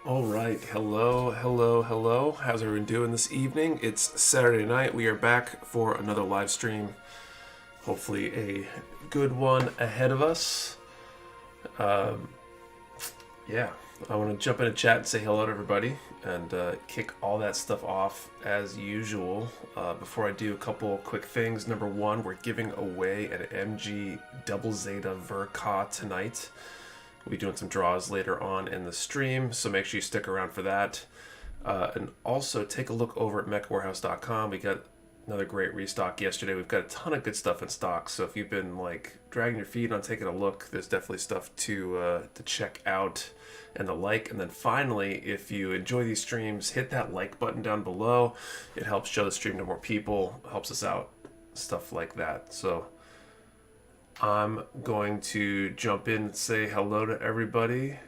All right, hello. How's everyone doing this evening? It's Saturday night. We are back for another live stream. Hopefully, a good one ahead of us. Yeah, I want to jump in a chat and say hello to everybody and kick all that stuff off as usual. Before I do, a couple quick things. Number one, we're giving away an MG Double Zeta Verka tonight. We'll be doing some draws later on in the stream, so make sure you stick around for that. And also take a look over at mechawarehouse.com. We got another great restock yesterday. We've got a ton of good stuff in stock, so if you've been like dragging your feet on taking a look, there's definitely stuff to check out and the like. And then finally, if you enjoy these streams, hit that like button down below. It helps show the stream to more people, helps us out, stuff like that. So I'm going to jump in and say hello to everybody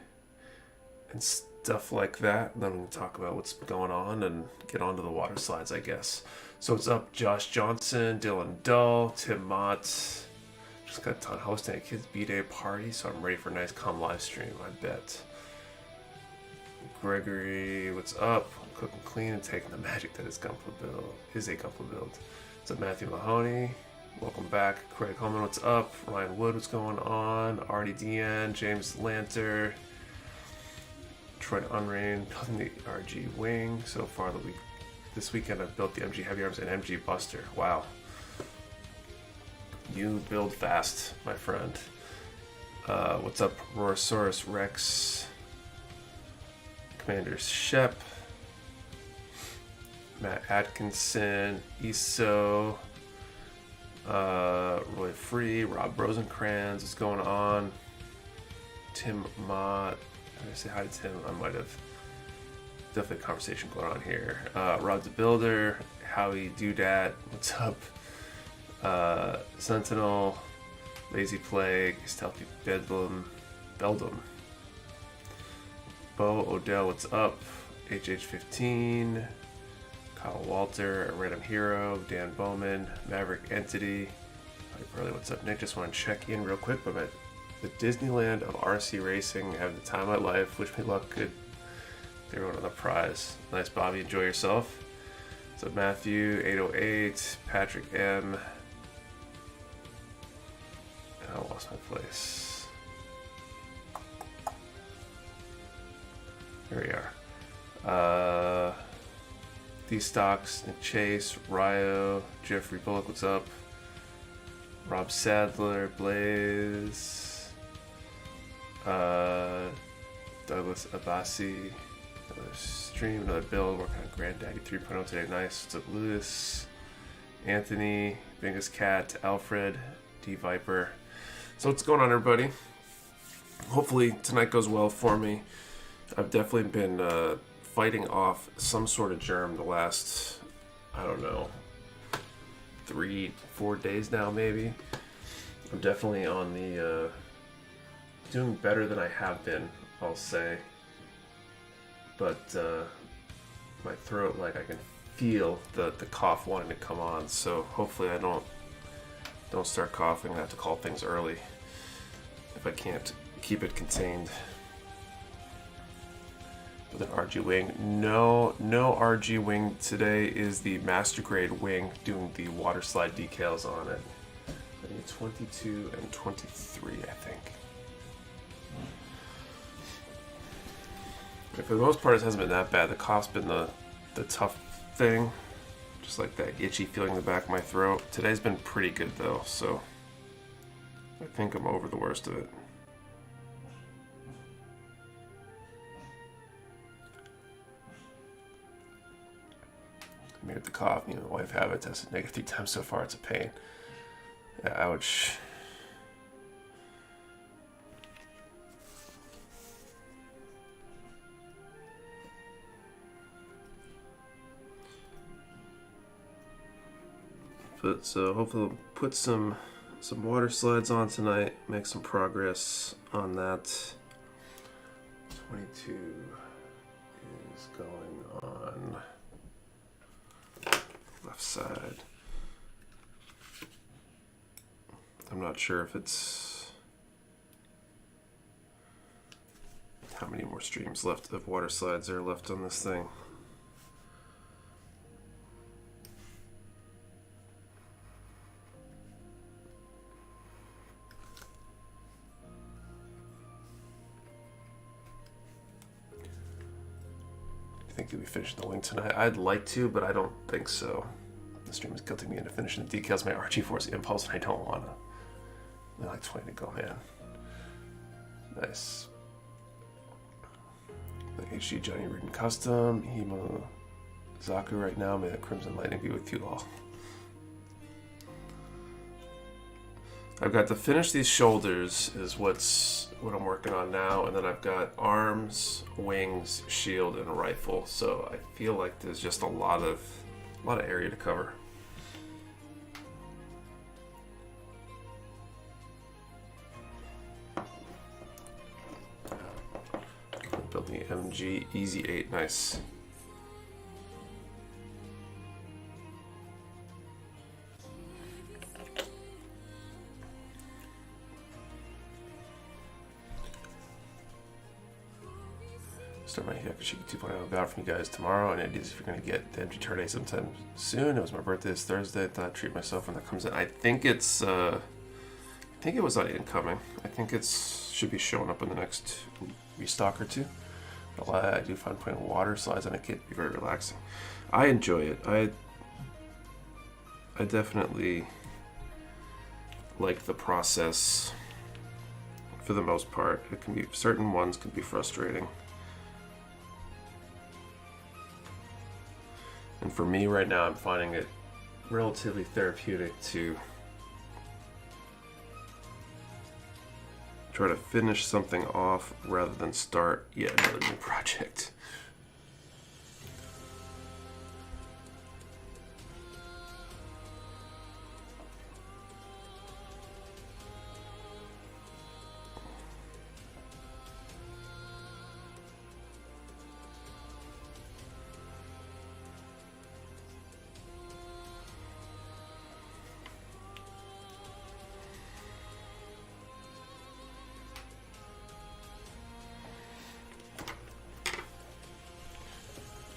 and stuff like that. Then we're going to talk about what's going on and get onto the water slides, I guess. So what's up, Josh Johnson, Dylan Dull, Tim Mott. Just got done hosting a kids' B-Day party, so I'm ready for a nice calm live stream, I bet. Gregory, what's up? Cooking clean and taking the magic that is a Gunpla build. What's up, Matthew Mahoney? Welcome back. Craig Holman, what's up? Ryan Wood, what's going on? Artie Deanne, James Lanter, Troy Unrain, building the RG Wing. So far this weekend I've built the MG Heavy Arms and MG Buster. Wow. You build fast, my friend. What's up, Rorosaurus Rex? Commander Shep, Matt Atkinson, Iso, Roy Free, Rob Rosencrantz, what's going on? Tim Mott, did I say hi to Tim? I might have. Definitely a conversation going on here. Rod the Builder, Howie Doodat, what's up? Sentinel, Lazy Plague, Stealthy Beldum, Bo Odell, what's up? HH15, Kyle Walter, a Random Hero, Dan Bowman, Maverick Entity. Really, what's up, Nick? Just want to check in real quick. I'm at the Disneyland of RC Racing, having the time of my life. Wish me luck. Good. Everyone on the prize. Nice, Bobby. Enjoy yourself. What's up, Matthew? 808, Patrick M. I lost my place. Here we are. D-Stocks, Nick Chase, Ryo, Jeffrey Bullock, what's up? Rob Sadler, Blaze, Douglas Abassi, another stream, another build, working on Granddaddy 3.0 today. Nice. What's up, Lewis? Anthony, Bingus Cat, Alfred, D Viper. So what's going on, everybody? Hopefully tonight goes well for me. I've definitely been fighting off some sort of germ the last, I don't know, 3-4 days now, maybe. I'm definitely on the doing better than I have been, I'll say. But my throat, like, I can feel the cough wanting to come on, so hopefully I don't start coughing. I have to call things early if I can't keep it contained. With an RG wing. No RG wing today. Is the master grade wing doing the water slide decals on it. I think 22 and 23, I think. But for the most part, it hasn't been that bad. The cough's been the tough thing. Just like that itchy feeling in the back of my throat. Today's been pretty good though, so I think I'm over the worst of it. Made the cough, the wife have it, tested negative 3 times so far, it's a pain. Ouch. But so hopefully we'll put some water slides on tonight, make some progress on that. 22 is going on. Left side. I'm not sure if it's How many more streams left of water slides are left on this thing? I think you'll be finishing the wing tonight. I'd like to, but I don't think so. The stream is guilting me into finishing the decals. My RG Force impulse, and I don't want to. Like 20 to go, man. Nice. The HG Johnny Reading Custom, Himo Zaku right now. May the Crimson Lightning be with you all. I've got to finish these shoulders is what I'm working on now, and then I've got arms, wings, shield, and a rifle. So I feel like there's just a lot of area to cover. Build the MG Easy 8, nice. Start my Yakushiki 2.0 about from you guys tomorrow, and ideas if you're going to get the MG Turn A sometime soon. It was my birthday this Thursday. I thought I'd treat myself when that comes in. I think it was on incoming. I think it should be showing up in the next restock or two. I do find playing water slides on a kit to be very relaxing. I enjoy it. I definitely like the process for the most part. It can be, certain ones can be frustrating. And for me right now, I'm finding it relatively therapeutic to try to finish something off rather than start yet another new project.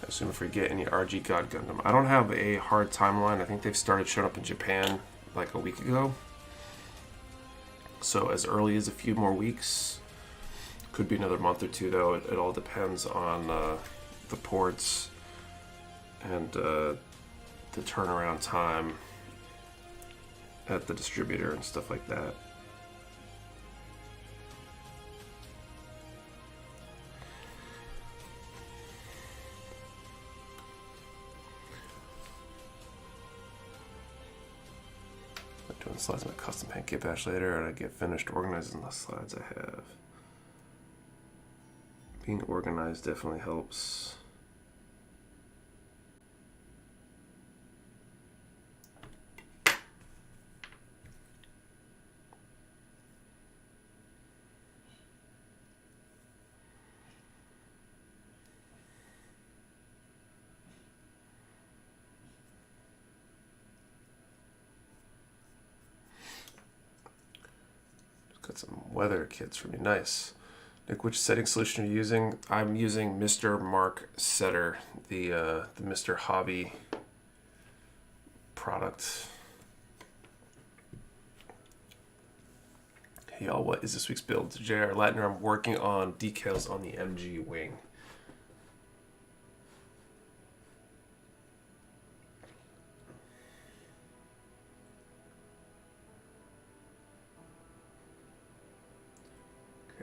I assume if we get any RG God Gundam. I don't have a hard timeline. I think they've started showing up in Japan like a week ago. So as early as a few more weeks. Could be another month or two though. It all depends on the ports and the turnaround time at the distributor and stuff like that. Doing slides in my custom paint kit batch later, and I get finished organizing the slides I have. Being organized definitely helps. Got some weather kits for me. Nice. Nick, which setting solution are you using? I'm using Mr. Mark Setter, the Mr. Hobby product. Hey y'all, what is this week's build? JR Latner, I'm working on decals on the MG wing.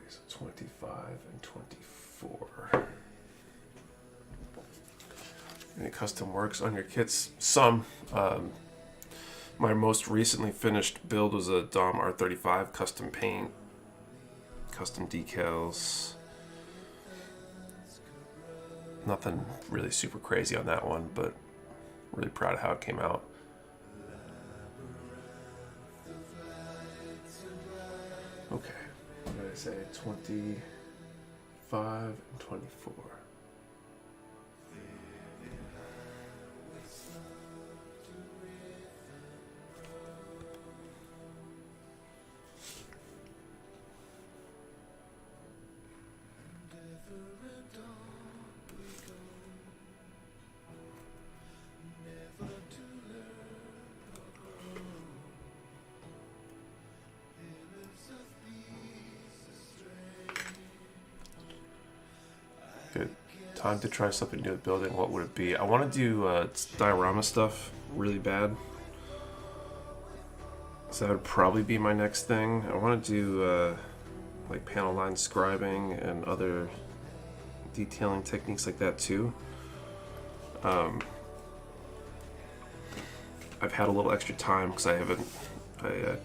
So 25 and 24. Any custom works on your kits? Some. My most recently finished build was a Dom R35 custom paint, custom decals. Nothing really super crazy on that one, but really proud of how it came out. Okay. What did I say? 25 and 24. Good. Time to try something new with building. What would it be? I want to do diorama stuff really bad. So that would probably be my next thing. I want to do like panel line scribing and other detailing techniques like that too. I've had a little extra time because I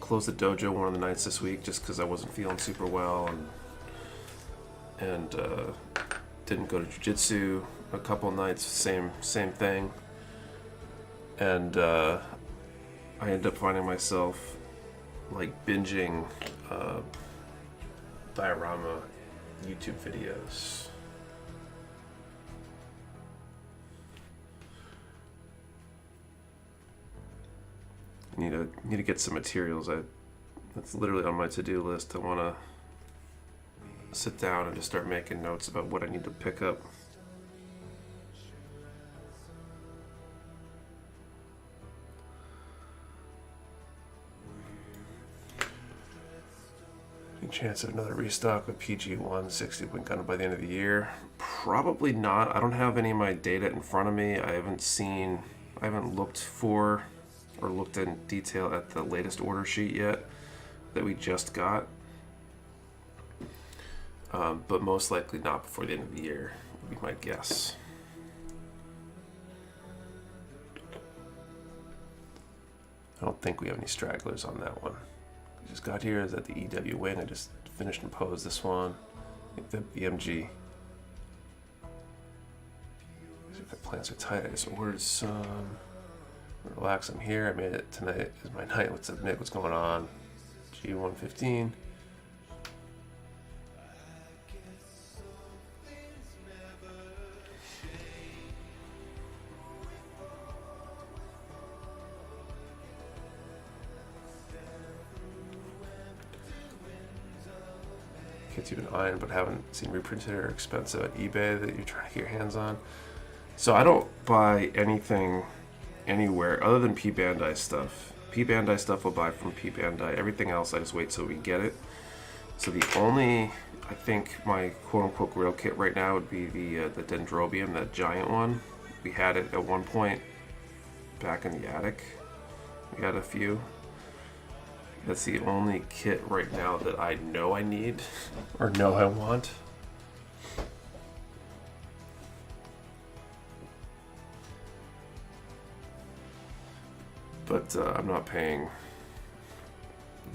closed the dojo one of the nights this week just because I wasn't feeling super well and didn't go to jiu-jitsu a couple nights, same thing. And I ended up finding myself like binging diorama YouTube videos. Need to get some materials. That's literally on my to-do list. I want to sit down and just start making notes about what I need to pick up. Any chance of another restock of PG 160 Wing Gundam by the end of the year? Probably not. I don't have any of my data in front of me. I haven't looked for or looked in detail at the latest order sheet yet that we just got. But most likely not before the end of the year, would be my guess. I don't think we have any stragglers on that one. We just got here, is at the EW wing. I just finished and posed this one. The BMG. The plans are tight. I just ordered some. Relax, I'm here. I made it tonight. Is my night. What's up, Nick? What's going on? G115. Kids you've been eyeing but haven't seen reprinted or expensive at eBay that you're trying to get your hands on. So I don't buy anything anywhere other than P Bandai stuff. P Bandai stuff I'll buy from P Bandai. Everything else I just wait till we get it. So the only, I think my quote-unquote grail kit right now would be the Dendrobium, that giant one. We had it at one point back in the attic. We had a few. That's the only kit right now that I know I need or know I want. But I'm not paying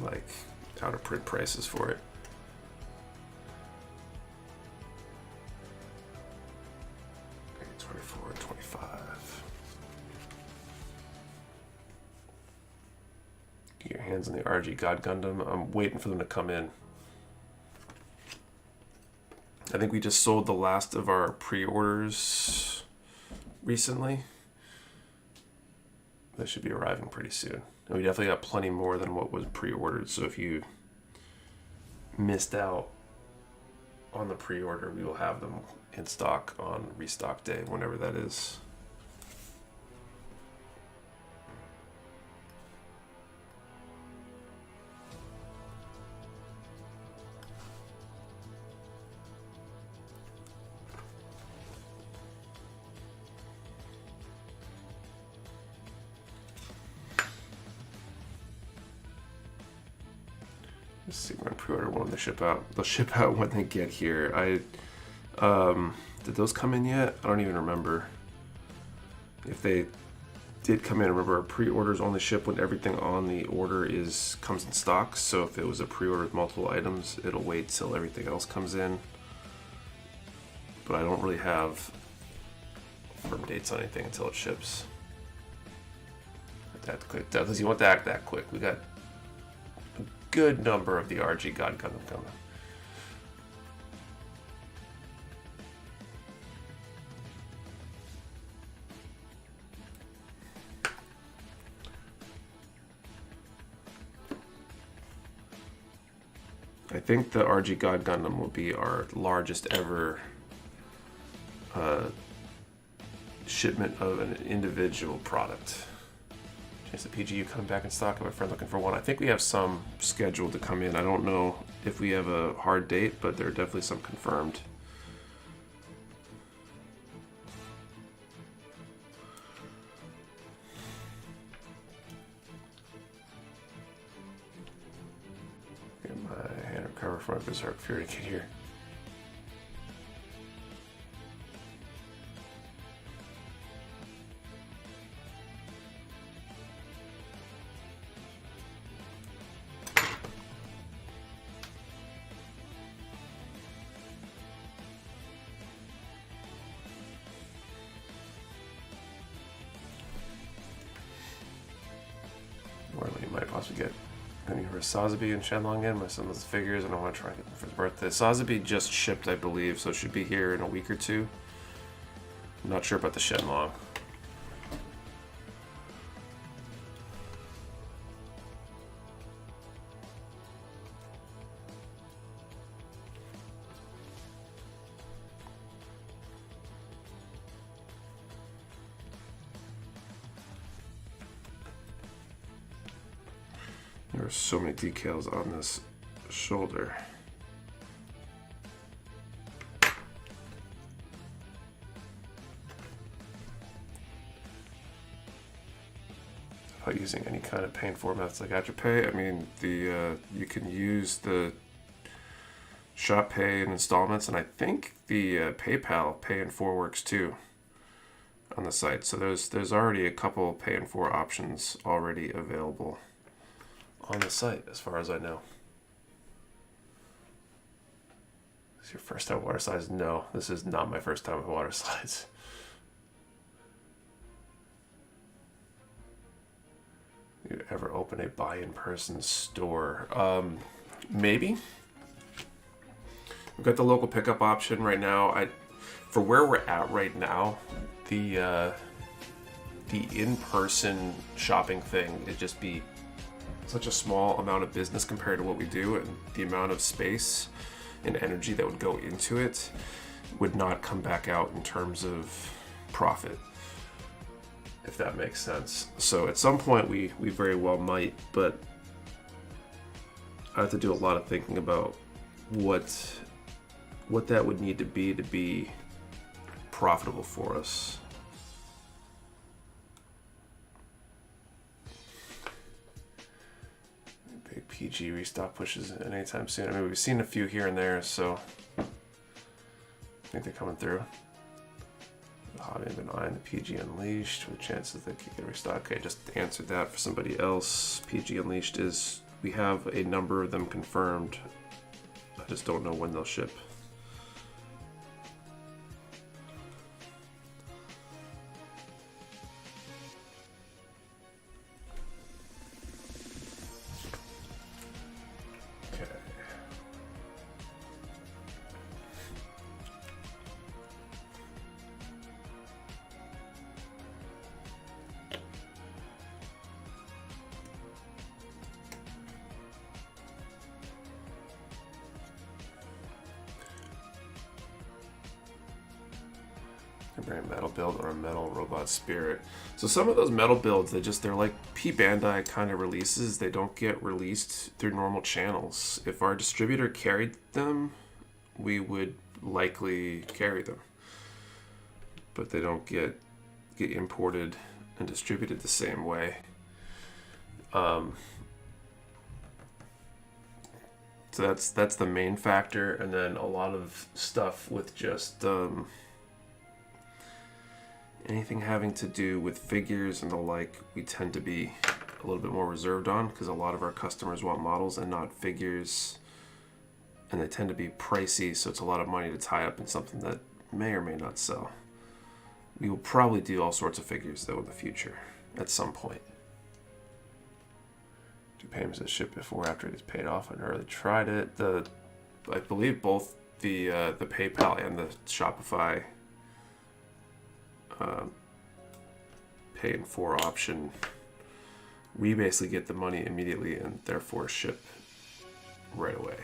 like out of print prices for it. Okay, 24 and 25. Get your hands on the RG God Gundam. I'm waiting for them to come in. I think we just sold the last of our pre-orders recently. That should be arriving pretty soon. And we definitely got plenty more than what was pre-ordered. So if you missed out on the pre-order, we will have them in stock on restock day, whenever that is. Let's see when pre-order when they ship out. They'll ship out when they get here. Did those come in yet? I don't even remember. If they did come in, remember our pre-orders only ship when everything on the order comes in stock. So if it was a pre-order with multiple items, it'll wait till everything else comes in. But I don't really have firm dates on anything until it ships. That quick. Does you want to act that quick? We got a good number of the RG God Gundam coming. I think the RG God Gundam will be our largest ever shipment of an individual product. Chance the PGU coming back in stock. My friend looking for one. I think we have some scheduled to come in. I don't know if we have a hard date, but there are definitely some confirmed. Get my hand recover from my Berserk Fury kit here. Get any for Sazabi and Shenlong in. My son loves figures and I want to try and get them for his birthday. Sazabi just shipped, I believe, so it should be here in a week or two. I'm not sure about the Shenlong. There are so many decals on this shoulder. About using any kind of paying formats like Afterpay, I mean, you can use the Shop Pay and installments, and I think the PayPal Pay in 4 works too on the site. So there's already a couple Pay in 4 options already available on the site, as far as I know. Is your first time with water slides? No, this is not my first time with water slides. You ever open a buy-in-person store? Maybe. We've got the local pickup option right now. For where we're at right now, the in-person shopping thing is just be such a small amount of business compared to what we do, and the amount of space and energy that would go into it would not come back out in terms of profit, if that makes sense. So at some point we very well might, but I have to do a lot of thinking about what that would need to be profitable for us. Big PG restock pushes anytime soon. I mean, we've seen a few here and there, so I think they're coming through. The hobby have been eyeing the PG Unleashed with chances they could get restock. Okay, just answered that for somebody else. PG Unleashed is, we have a number of them confirmed. I just don't know when they'll ship. Metal build or a metal robot spirit. So some of those metal builds, they're like P Bandai kind of releases. They don't get released through normal channels. If our distributor carried them, we would likely carry them, but they don't get imported and distributed the same way. So that's the main factor, and then a lot of stuff with just anything having to do with figures and the like, we tend to be a little bit more reserved on, because a lot of our customers want models and not figures, and they tend to be pricey, so it's a lot of money to tie up in something that may or may not sell. We will probably do all sorts of figures though in the future at some point. Do payments that ship before or after it is paid off? I never really tried it. I believe both the PayPal and the Shopify Pay in 4 option, we basically get the money immediately and therefore ship right away.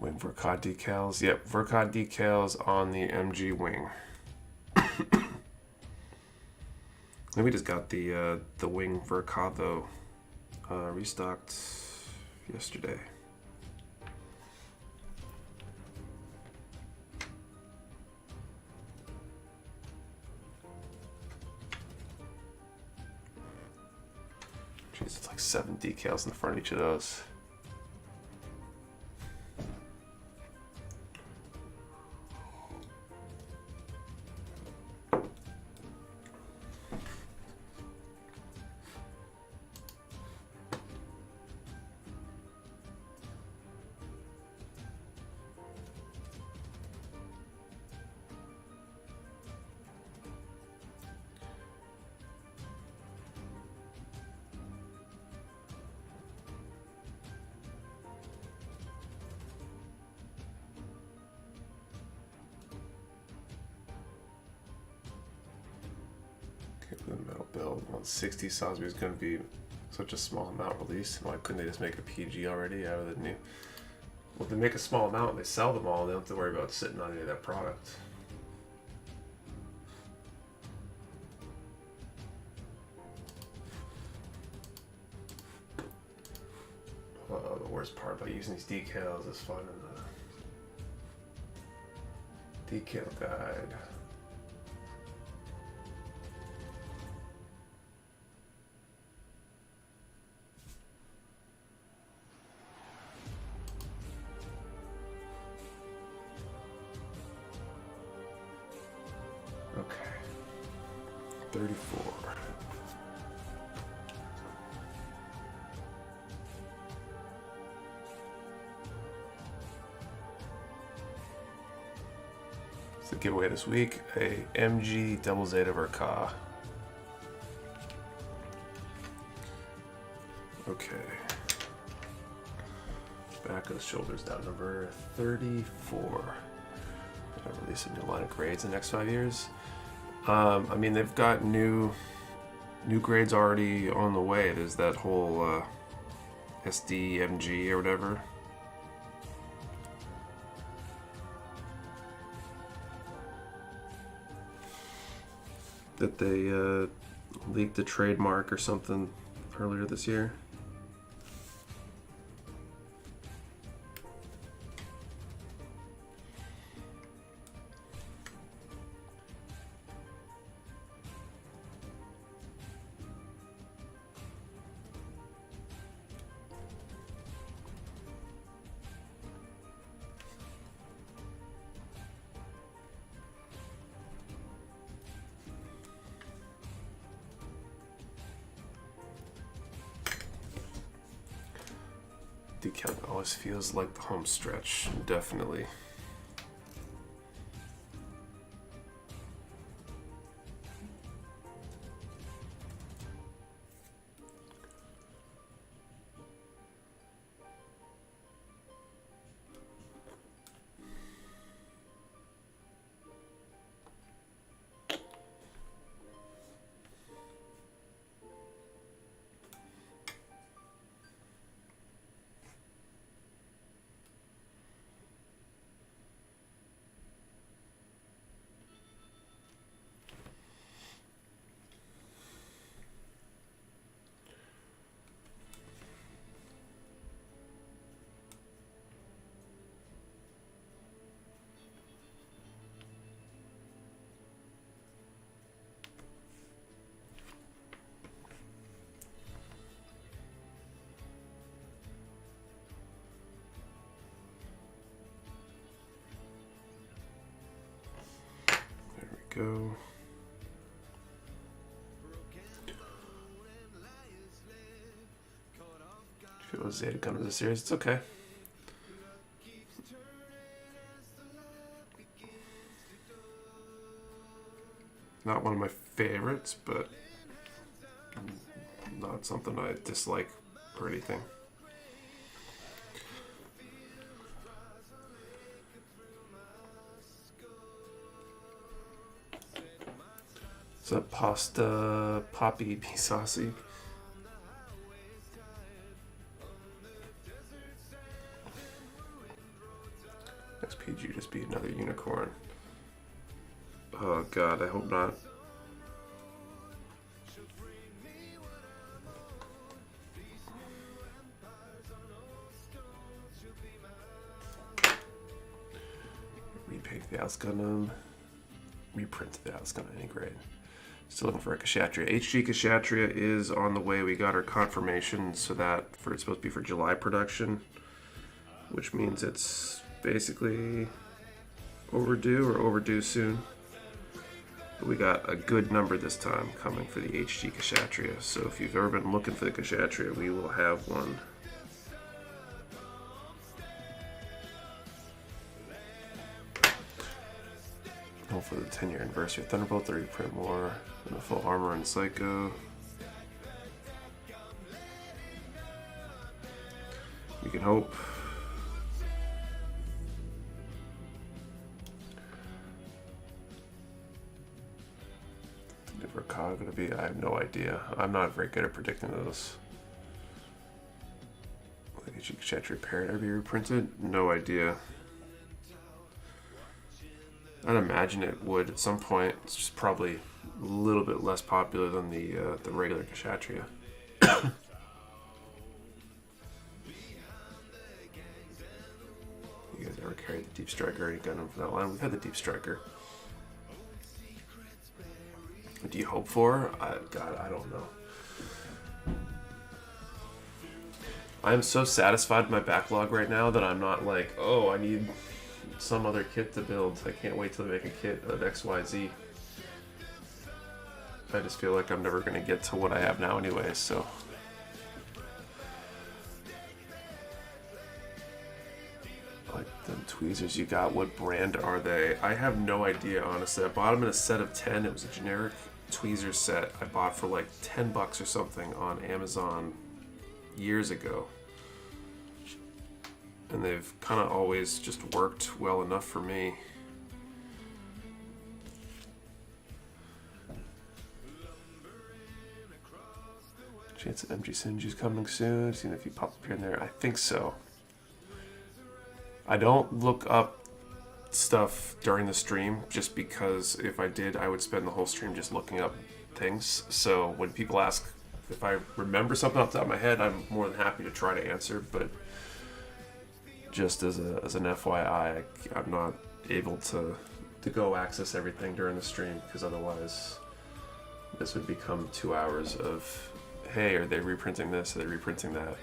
Wing Vercod decals. Yep, Vercod decals on the MG wing. Then we just got the Wing Vercod though, restocked yesterday. Jeez, it's like 7 decals in the front of each of those. The metal build 160 Sosby is going to be such a small amount released. Why couldn't they just make a PG already out of the new? Well, if they make a small amount and they sell them all, they don't have to worry about sitting on any of that product. The worst part about using these decals is finding the decal guide. Okay, 34. It's the giveaway this week, a MG Double Zeta Verka. Okay. Back of the shoulders down, number 34. Gonna release a new line of grades in the next 5 years. I mean, they've got new grades already on the way. There's that whole SDMG or whatever. That they leaked the trademark or something earlier this year. Decal always feels like the home stretch, definitely. Go. Feel a Zeta Gundam this series. It's okay. Not one of my favorites, but not something I dislike or anything. Is that pasta poppy be saucy? Next PG just be another unicorn. Oh god, I hope not. Repaint the House Gundam. Reprint the House Gundam, any grade. Still looking for a Kshatriya. HG Kshatriya is on the way. We got our confirmation, so that it's supposed to be for July production, which means it's basically overdue or overdue soon. But we got a good number this time coming for the HG Kshatriya. So if you've ever been looking for the Kshatriya, we will have one. Hopefully the 10-year anniversary of Thunderbolt, the reprint more than the full armor and Psycho. We can hope. Never gonna be. I have no idea. I'm not very good at predicting those. Like Kshatriya Periodically be reprinted? No idea. I'd imagine it would at some point. It's just probably a little bit less popular than the regular Kshatriya. You guys ever carried the Deep Striker? Any Gundam from that line? We've had the Deep Striker. What do you hope for? God, I don't know. I'm so satisfied with my backlog right now that I'm not like, oh, I need some other kit to build. I can't wait till they make a kit of XYZ. I just feel like I'm never going to get to what I have now anyway, so. Like the tweezers you got, what brand are they? I have no idea, honestly. I bought them in a set of 10. It was a generic tweezer set I bought for like 10 bucks or something on Amazon years ago. And they've kind of always just worked well enough for me. Chance of MG Sinju's coming soon. Seeing if you pop up here and there. I think so. I don't look up stuff during the stream just because if I did, I would spend the whole stream just looking up things. So when people ask if I remember something off the top of my head, I'm more than happy to try to answer. But just as an FYI, I'm not able to go access everything during the stream because otherwise this would become 2 hours of, hey, are they reprinting this? Are they reprinting that?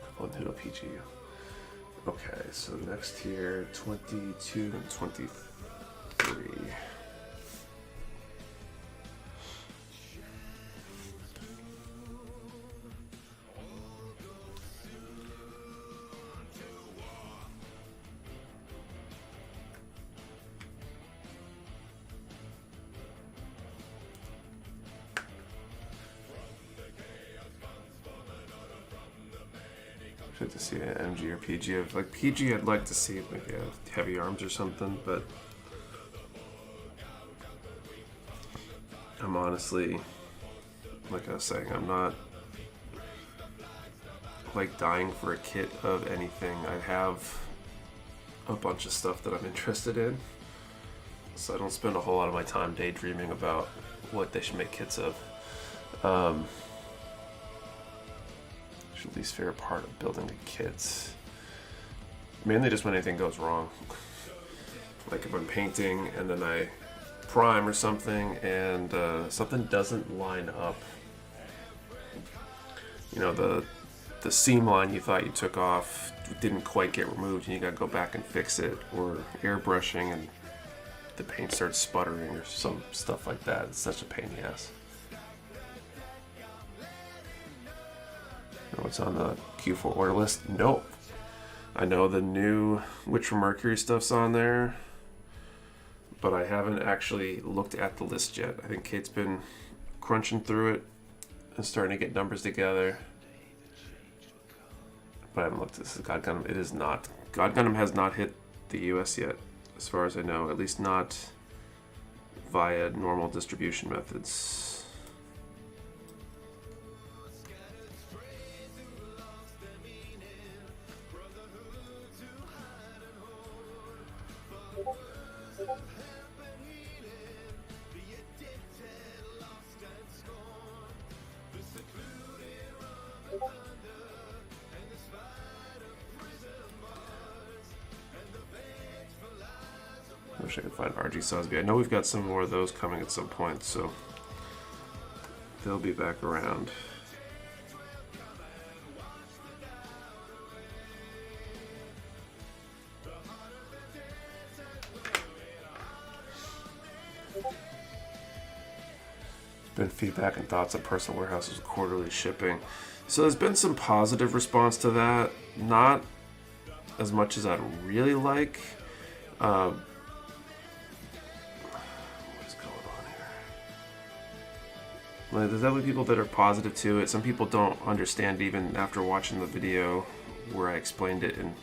Couple of Noodle PG. Okay, so next here, 22 and 23. To see an MG or PG. Like PG, I'd like to see maybe heavy arms or something, but I'm honestly, like I was saying, I'm not like dying for a kit of anything. I have a bunch of stuff that I'm interested in, so I don't spend a whole lot of my time daydreaming about what they should make kits of. Least favorite part of building a kit, mainly just when anything goes wrong. Like if I'm painting and then I prime or something and something doesn't line up. You know, the seam line you thought you took off didn't quite get removed and you gotta go back and fix it, or airbrushing and the paint starts sputtering or some stuff like that. It's such a pain in the ass. What's on the Q4 order list? Nope. I know the new Witch from Mercury stuff's on there, but I haven't actually looked at the list yet. I think Kate's been crunching through it and starting to get numbers together, but I haven't looked at this. God Gundam. It is not. God Gundam has not hit the US yet, as far as I know. At least not via normal distribution methods. Wish I could find RG Sosby. I know we've got some more of those coming at some point, so they'll be back around. Been feedback and thoughts on Personal Warehouse's quarterly shipping. So there's been some positive response to that. Not as much as I'd really like. What is going on here? Like, there's other people that are positive to it. Some people don't understand even after watching the video where I explained it in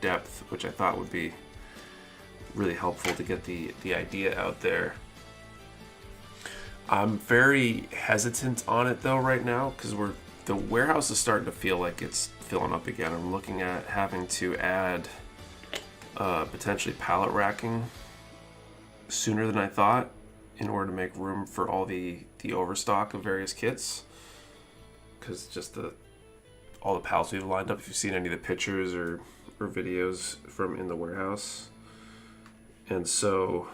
depth, which I thought would be really helpful to get the idea out there. I'm very hesitant on it though right now because the warehouse is starting to feel like it's filling up again. I'm looking at having to add potentially pallet racking sooner than I thought in order to make room for all the overstock of various kits, because just all the pallets we've lined up, if you've seen any of the pictures or videos from in the warehouse. And so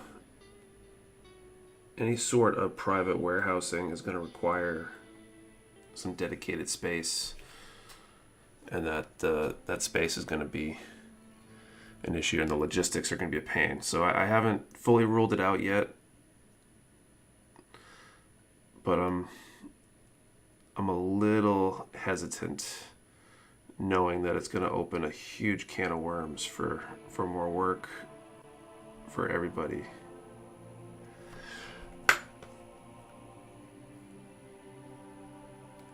any sort of private warehousing is going to require some dedicated space, and that space is going to be an issue, and the logistics are going to be a pain. So I haven't fully ruled it out yet, but I'm a little hesitant knowing that it's going to open a huge can of worms for more work for everybody.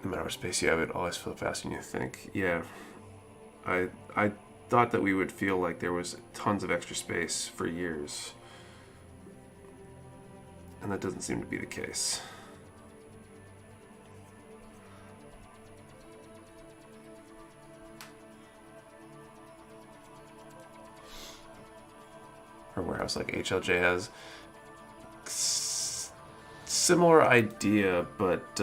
No matter what space you have, it always feels faster than you think. Yeah, I thought that we would feel like there was tons of extra space for years, and that doesn't seem to be the case. For a warehouse like HLJ has similar idea, but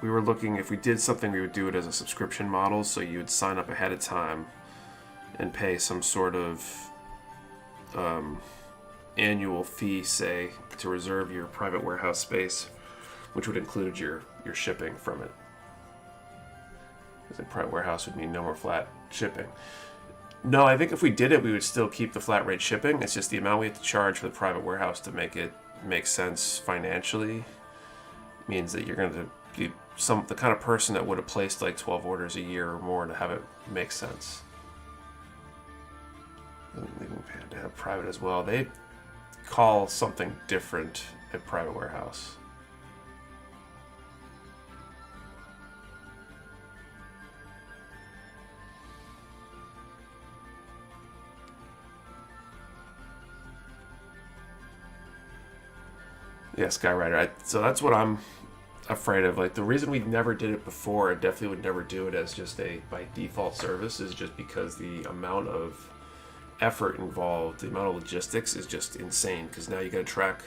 we were looking, if we did something, we would do it as a subscription model, so you would sign up ahead of time and pay some sort of annual fee, say, to reserve your private warehouse space, which would include your shipping from it. Because a private warehouse would mean no more flat shipping. No, I think if we did it, we would still keep the flat rate shipping. It's just the amount we have to charge for the private warehouse to make it make sense financially means that you're going to be the kind of person that would have placed like 12 orders a year or more to have it make sense. They had to have private as well. They call something different at private warehouse. Yeah, Skyrider. So that's what I'm afraid of. Like, the reason we never did it before, and definitely would never do it as just a by default service, is just because the amount of effort involved, the amount of logistics is just insane. Because now you got to track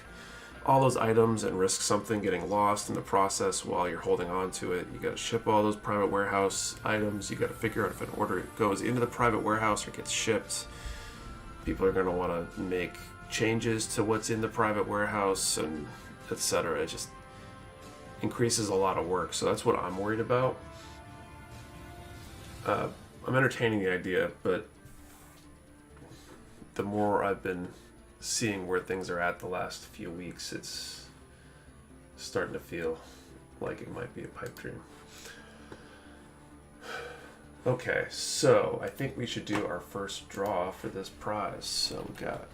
all those items and risk something getting lost in the process while you're holding on to it. You got to ship all those private warehouse items. You got to figure out if an order goes into the private warehouse or gets shipped. People are going to want to make changes to what's in the private warehouse and etc. It just increases a lot of work, so that's what I'm worried about. I'm entertaining the idea, but the more I've been seeing where things are at the last few weeks, it's starting to feel like it might be a pipe dream. Okay, so I think we should do our first draw for this prize. So we got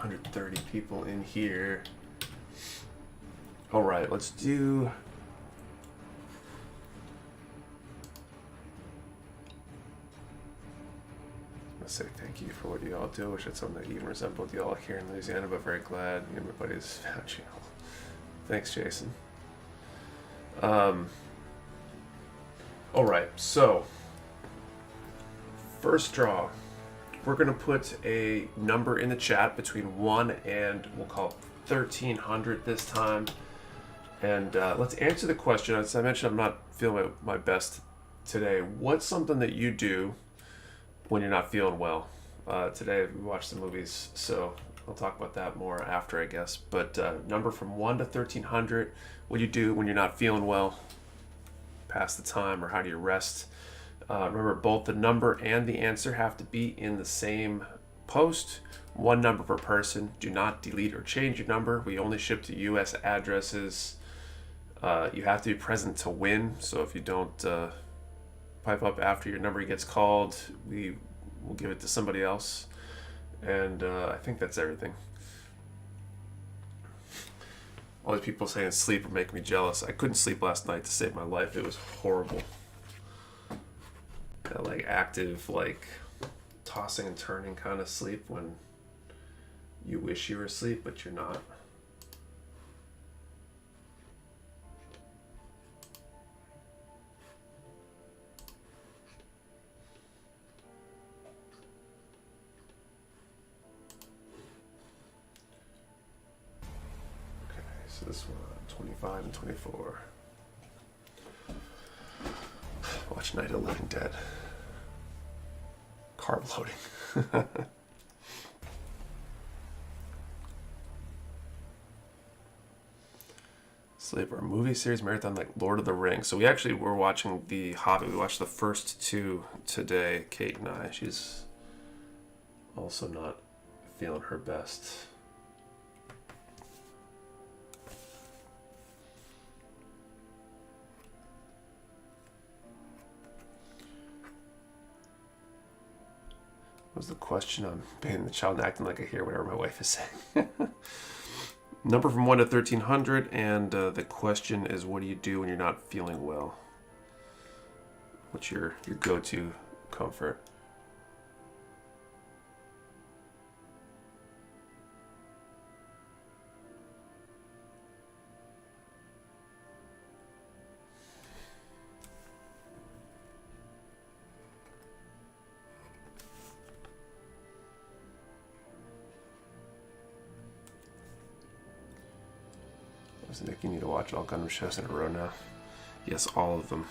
130 people in here. All right, let's do... say thank you for what you all do. I wish it's something that even resembled you all here in Louisiana, but very glad everybody's found you. Thanks, Jason. All right, so first draw. We're going to put a number in the chat between 1 and we'll call it 1,300 this time. And let's answer the question. As I mentioned, I'm not feeling my best today. What's something that you do when you're not feeling well? Today we watched the movies, so I'll talk about that more after, I guess. But number from 1 to 1,300. What do you do when you're not feeling well? Pass the time, or how do you rest? Remember, both the number and the answer have to be in the same post. One number per person. Do not delete or change your number. We only ship to U.S. addresses. You have to be present to win. So if you don't pipe up after your number gets called, we will give it to somebody else. And I think that's everything. All these people saying sleep are making me jealous. I couldn't sleep last night to save my life. It was horrible. That like active, like tossing and turning kind of sleep when you wish you were asleep but you're not. Okay, so this one, 25 and 24. Watch Night of the Living Dead. Carb loading. Sleep, our movie series marathon like Lord of the Rings. So we actually were watching The Hobbit. We watched the first two today, Kate and I. She's also not feeling her best. Was the question? I'm being the child and acting like I hear whatever my wife is saying. Number from 1 to 1,300, and the question is, what do you do when you're not feeling well? What's your go-to comfort? I think you need to watch all Gundam shows in a row now. Yes, all of them.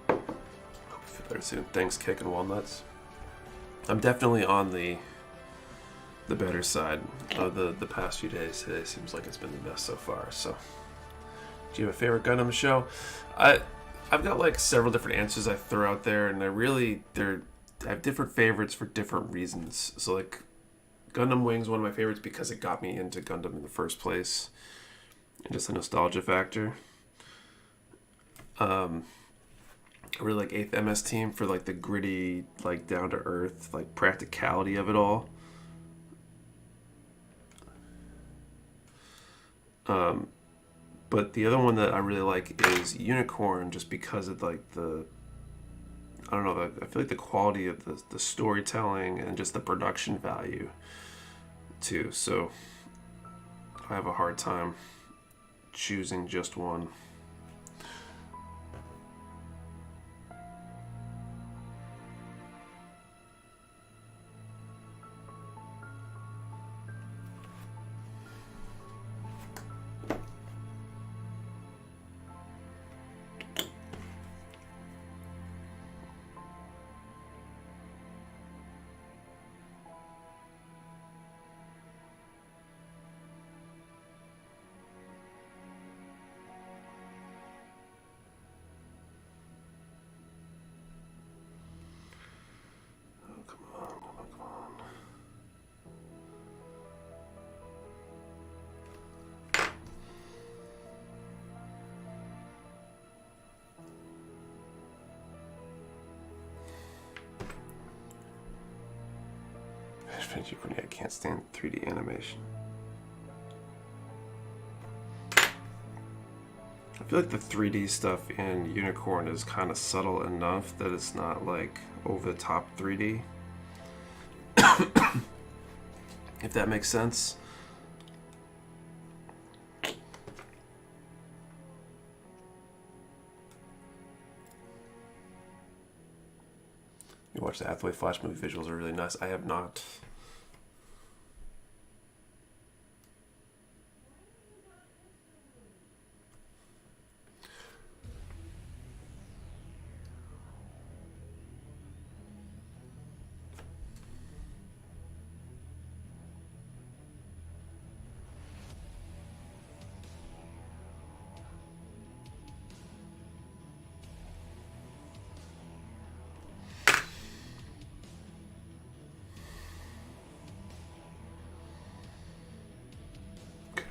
Hope you feel better soon. Thanks, Kick and Walnuts. I'm definitely on the better side of the past few days. Today seems like it's been the best so far. So, do you have a favorite Gundam show? I've got like several different answers I throw out there, and I have different favorites for different reasons. So like Gundam Wing's one of my favorites because it got me into Gundam in the first place, and just a nostalgia factor. I really like 8th MS Team for like the gritty, like down to earth, like practicality of it all. But the other one that I really like is Unicorn, just because of like I feel like the quality of the storytelling and just the production value too. So I have a hard time choosing just one. I can't stand 3D animation. feel like the 3D stuff in Unicorn is kind of subtle enough that it's not like over the top 3D. If that makes sense. You watch the Hathaway Flash movie, visuals are really nice. I have not.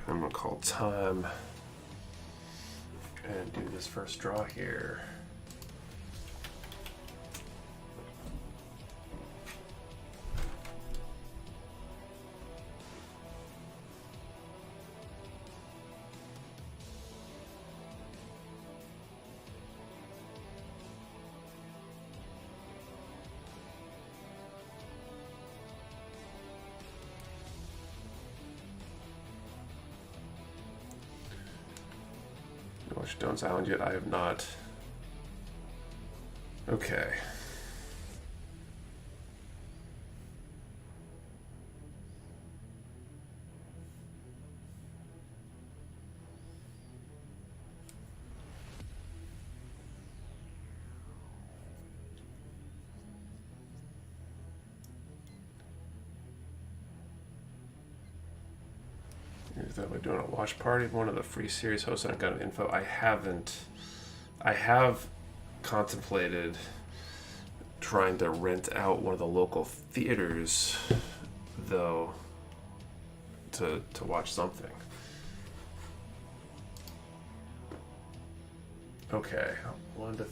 I'm gonna call time and do this first draw here. Watch Stones Island yet? I have not. Okay. Is that we're doing a watch party? One of the free series hosts on Gundam Info. I haven't. I have contemplated trying to rent out one of the local theaters, though, to watch something. Okay, 1 to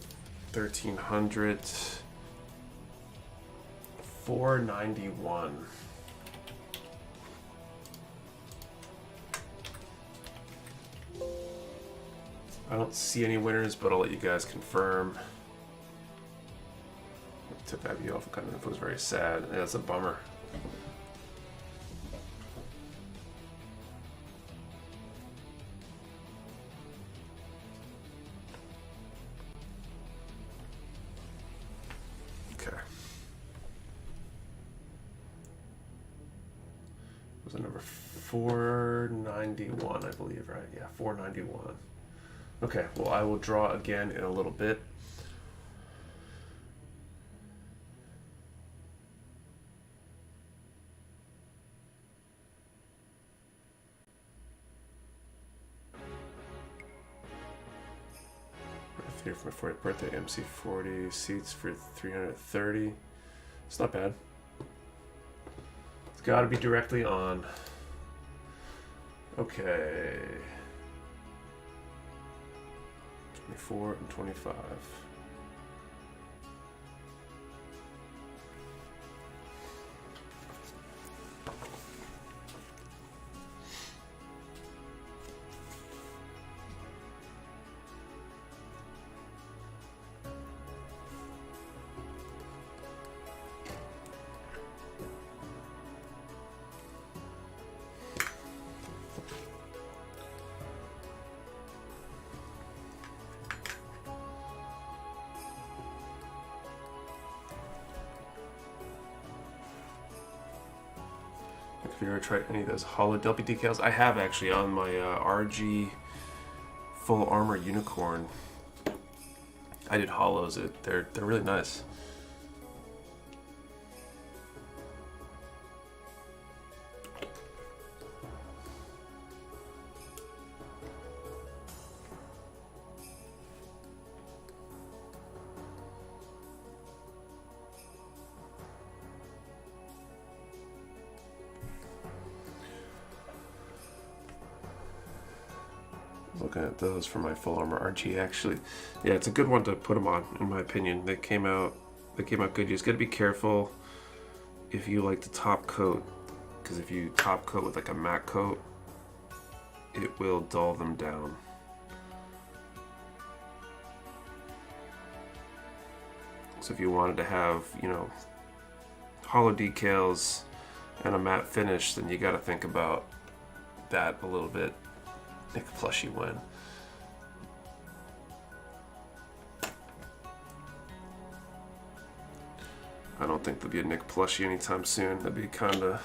1300, 491. I don't see any winners, but I'll let you guys confirm. I took that view off. Kind of was very sad. Yeah, that's a bummer. Okay. Was it number 491, I believe, right? Yeah, 491. Okay, well, I will draw again in a little bit. Here for my 40th birthday, MC 40, seats for 330. It's not bad. It's got to be directly on. Okay. 24 and 25. If you ever tried any of those hollow Delpy decals, I have actually on my RG full armor unicorn. I did hollows. They're really nice. Looking at those for my full armor RG, actually, yeah, it's a good one to put them on, in my opinion. They came out good. You just got to be careful if you like to top coat, because if you top coat with like a matte coat, it will dull them down. So if you wanted to have, you know, hollow decals and a matte finish, then you got to think about that a little bit. Make a plushy win. I don't think there'll be a Nick plushie anytime soon. That'd be kind of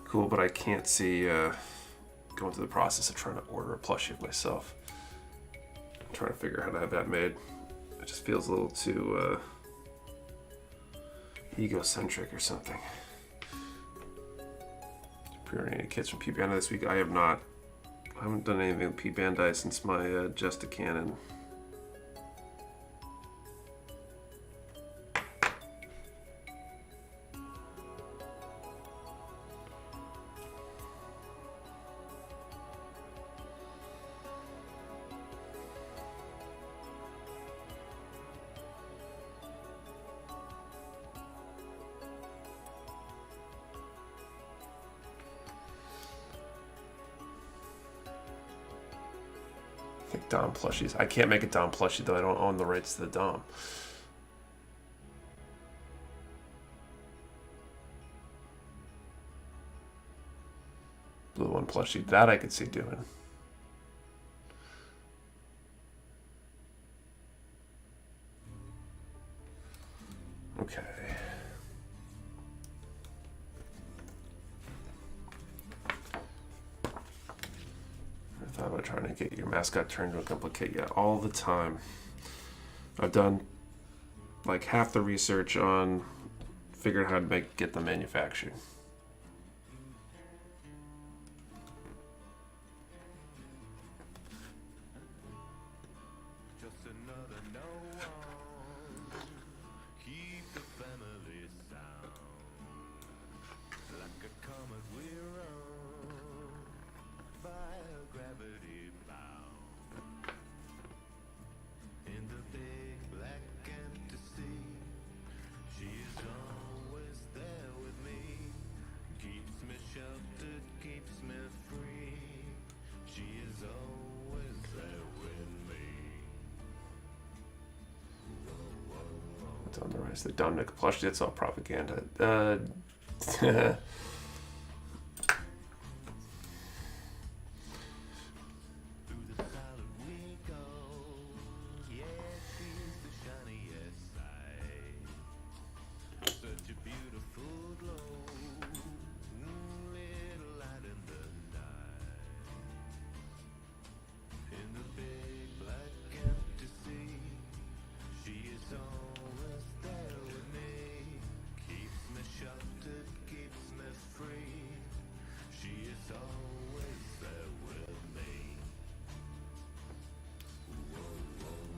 cool, but I can't see going through the process of trying to order a plushie of myself. I'm trying to figure out how to have that made. It just feels a little too egocentric or something. Pre-ordering any kits from P Bandai this week. I haven't done anything with P Bandai since my Just a Cannon. I think Dom plushies. I can't make a Dom plushie though. I don't own the rights to the Dom. Blue one plushie. That I could see doing. Okay. I thought about trying to get your mascot turned into a duplicate. Yeah, all the time. I've done like half the research on figuring out how to get them manufactured. On the rise, the Dominic plushie. That's all propaganda.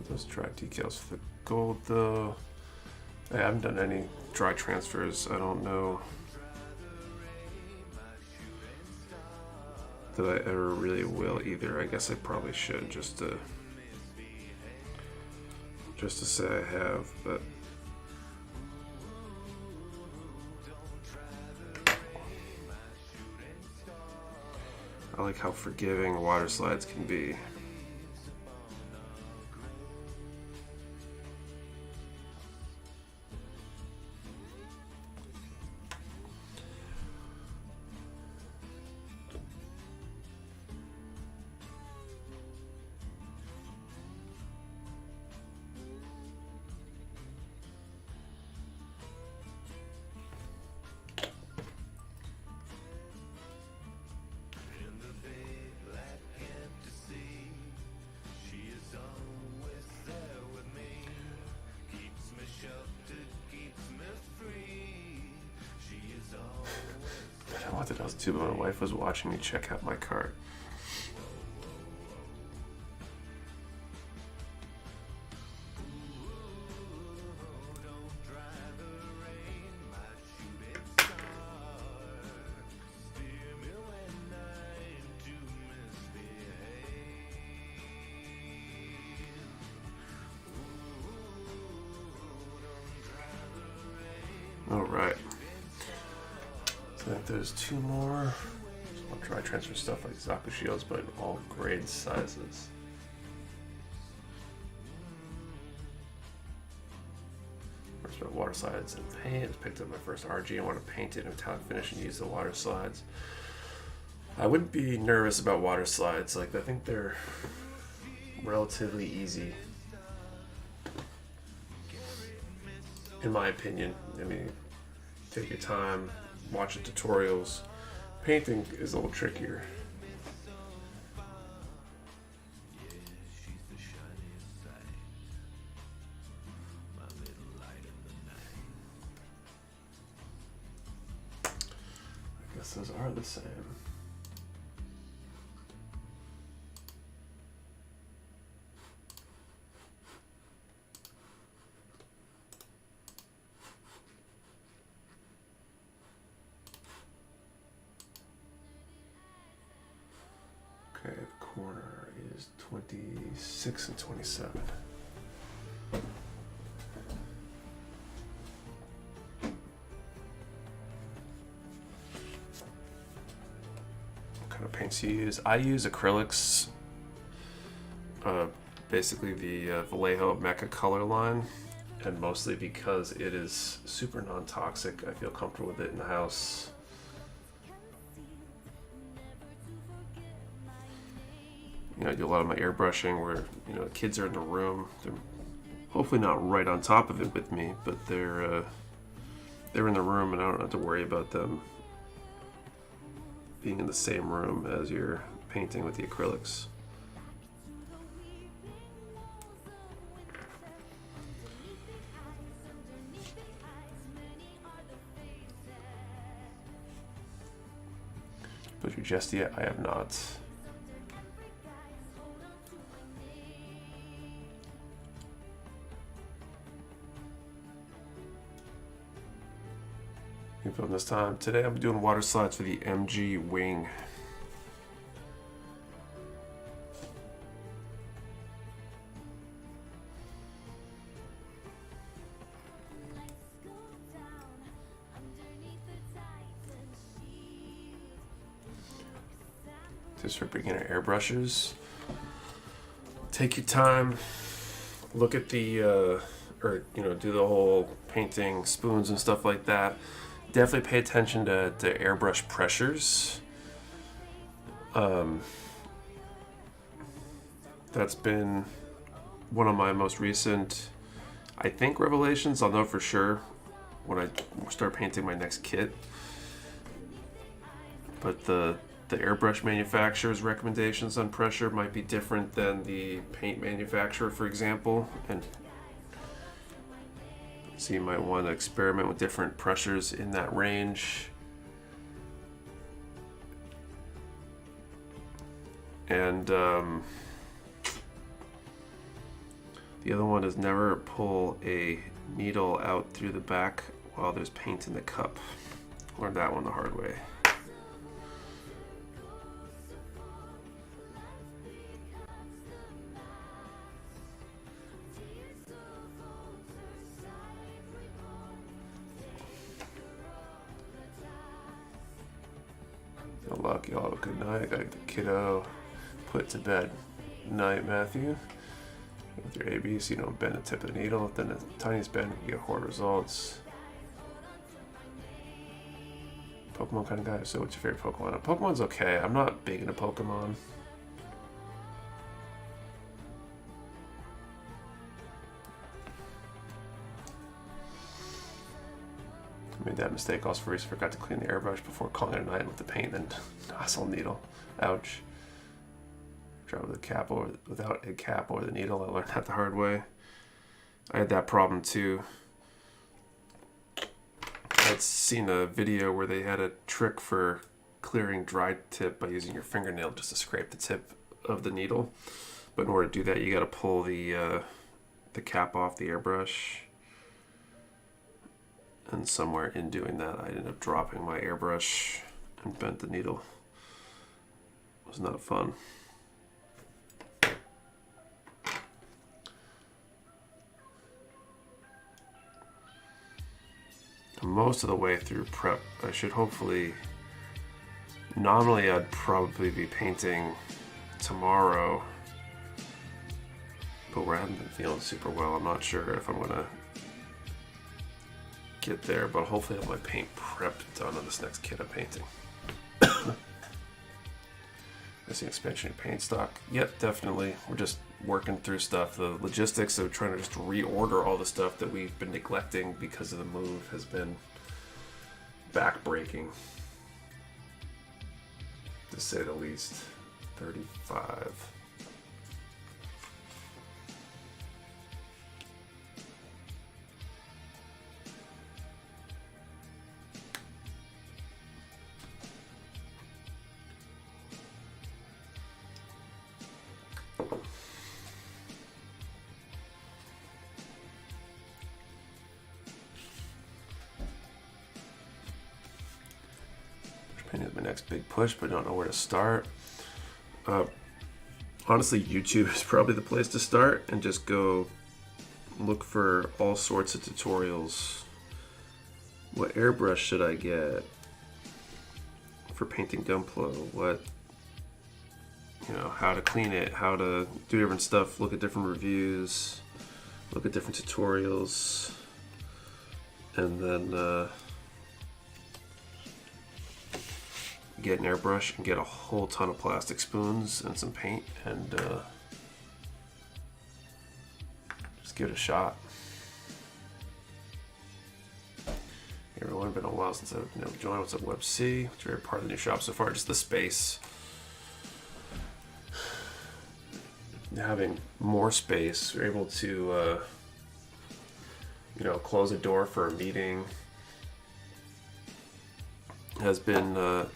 Those dry decals for the gold though. I haven't done any dry transfers. I don't know that I ever really will either. I guess I probably should just to say I have, but I like how forgiving water slides can be. I wanted those too, but my wife was watching me check out my cart. All right. So I think there's two more. I'll try transfer stuff like Zaku shields, but in all grade sizes. First about water slides and paint. I picked up my first RG. I want to paint it and metallic finish and use the water slides. I wouldn't be nervous about water slides. Like, I think they're relatively easy, in my opinion. I mean, take your time, watch the tutorials. Painting is a little trickier. I guess those are the same. Okay, the corner is 26 and 27. What kind of paints you use? I use acrylics, basically the Vallejo Mecha color line, and mostly because it is super non-toxic. I feel comfortable with it in the house. You know, I do a lot of my airbrushing where, you know, kids are in the room. They're hopefully not right on top of it with me, but they're in the room, and I don't have to worry about them being in the same room as you're painting with the acrylics. But you just yet? I have not. You film this time. Today I'm doing water slides for the MG wing. Just for beginner airbrushers. Take your time. Look at the, or you know, do the whole painting spoons and stuff like that. Definitely pay attention to airbrush pressures. That's been one of my most recent, I think, revelations. I'll know for sure when I start painting my next kit. But the airbrush manufacturer's recommendations on pressure might be different than the paint manufacturer, for example. And so you might want to experiment with different pressures in that range. And the other one is never pull a needle out through the back while there's paint in the cup. Learned that one the hard way. Good luck, y'all have a good night. I got the kiddo put to bed. Night, Matthew. With your ABC, don't bend the tip of the needle. Then the tiniest bend, you get horrid results. Pokemon kind of guy. So what's your favorite Pokemon? Pokemon's okay. I'm not big into Pokemon. I made that mistake. Also, first forgot to clean the airbrush before calling it a night with the paint and nozzle needle. Ouch. Try with a cap or without a cap or the needle. I learned that the hard way. I had that problem too. I'd seen a video where they had a trick for clearing dry tip by using your fingernail just to scrape the tip of the needle. But in order to do that, you got to pull the cap off the airbrush. And somewhere in doing that, I ended up dropping my airbrush and bent the needle. It was not fun. Most of the way through prep, I should hopefully, nominally I'd probably be painting tomorrow, but where I haven't been feeling super well, I'm not sure if I'm gonna get there, but hopefully I have my paint prep done on this next kit I'm painting. Missing expansion of paint stock. Yep, definitely. We're just working through stuff. The logistics of trying to just reorder all the stuff that we've been neglecting because of the move has been backbreaking, to say the least. 35. Painting is my next big push, but don't know where to start. Honestly, YouTube is probably the place to start, and just go look for all sorts of tutorials. What airbrush should I get for painting Gunpla? What, you know, how to clean it, how to do different stuff, look at different reviews, look at different tutorials, and then get an airbrush and get a whole ton of plastic spoons and some paint, and just give it a shot. Hey everyone, been a while since I've been able to join. What's up, Web C? It's very part of the new shop so far. Just the space. Having more space, you're able to you know, close a door for a meeting has been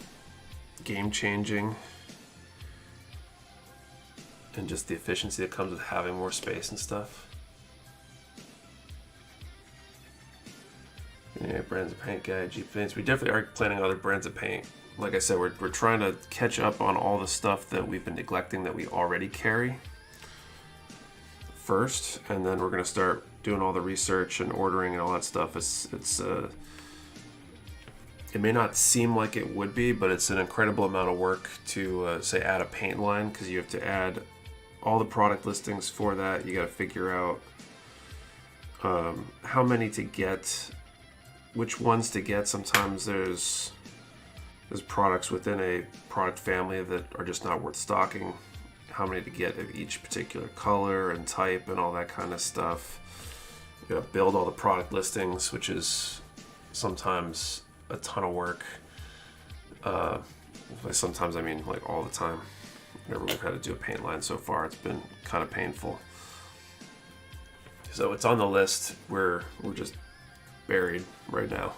game changing, and just the efficiency that comes with having more space and stuff. Yeah, brands of paint guy, Jeep paints. We definitely are planning other brands of paint. Like I said, we're trying to catch up on all the stuff that we've been neglecting that we already carry first, and then we're going to start doing all the research and ordering and all that stuff. It may not seem like it would be, but it's an incredible amount of work to say add a paint line, because you have to add all the product listings for that. You got to figure out how many to get, which ones to get. Sometimes there's products within a product family that are just not worth stocking. How many to get of each particular color and type and all that kind of stuff. You gotta build all the product listings, which is sometimes a ton of work. By sometimes I mean like all the time. Whenever we've had to do a paint line so far, it's been kind of painful. So it's on the list. We're just buried right now.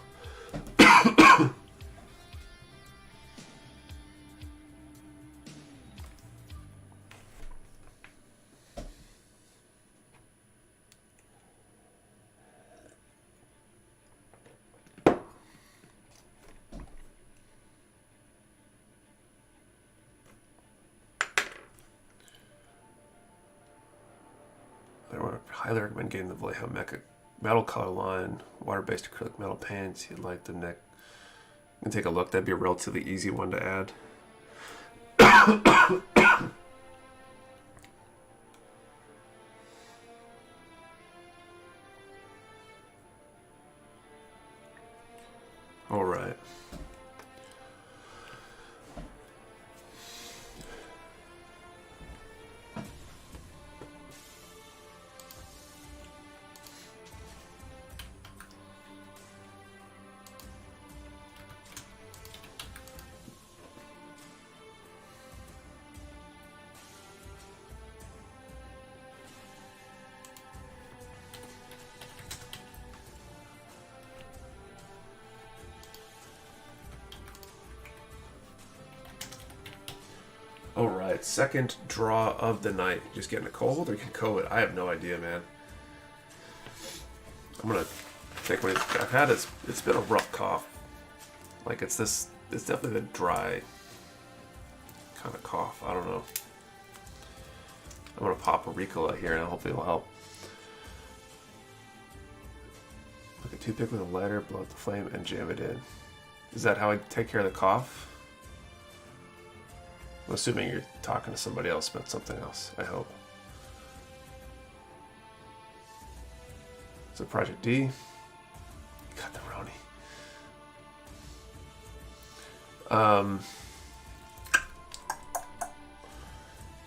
I highly recommend getting the Vallejo Mecha metal color line, water-based acrylic metal paints. You'd like them neck. You can take a look. That'd be a relatively easy one to add. All right. All right, second draw of the night. Just getting a cold or getting COVID? I have no idea, man. I'm gonna take what I've had. It's been a rough cough. Like it's definitely the dry kind of cough. I don't know. I'm gonna pop a Ricola here and hopefully it'll help. Like a toothpick with a lighter, blow out the flame and jam it in. Is that how I take care of the cough? I'm assuming you're talking to somebody else about something else, I hope. So Project D. Got the All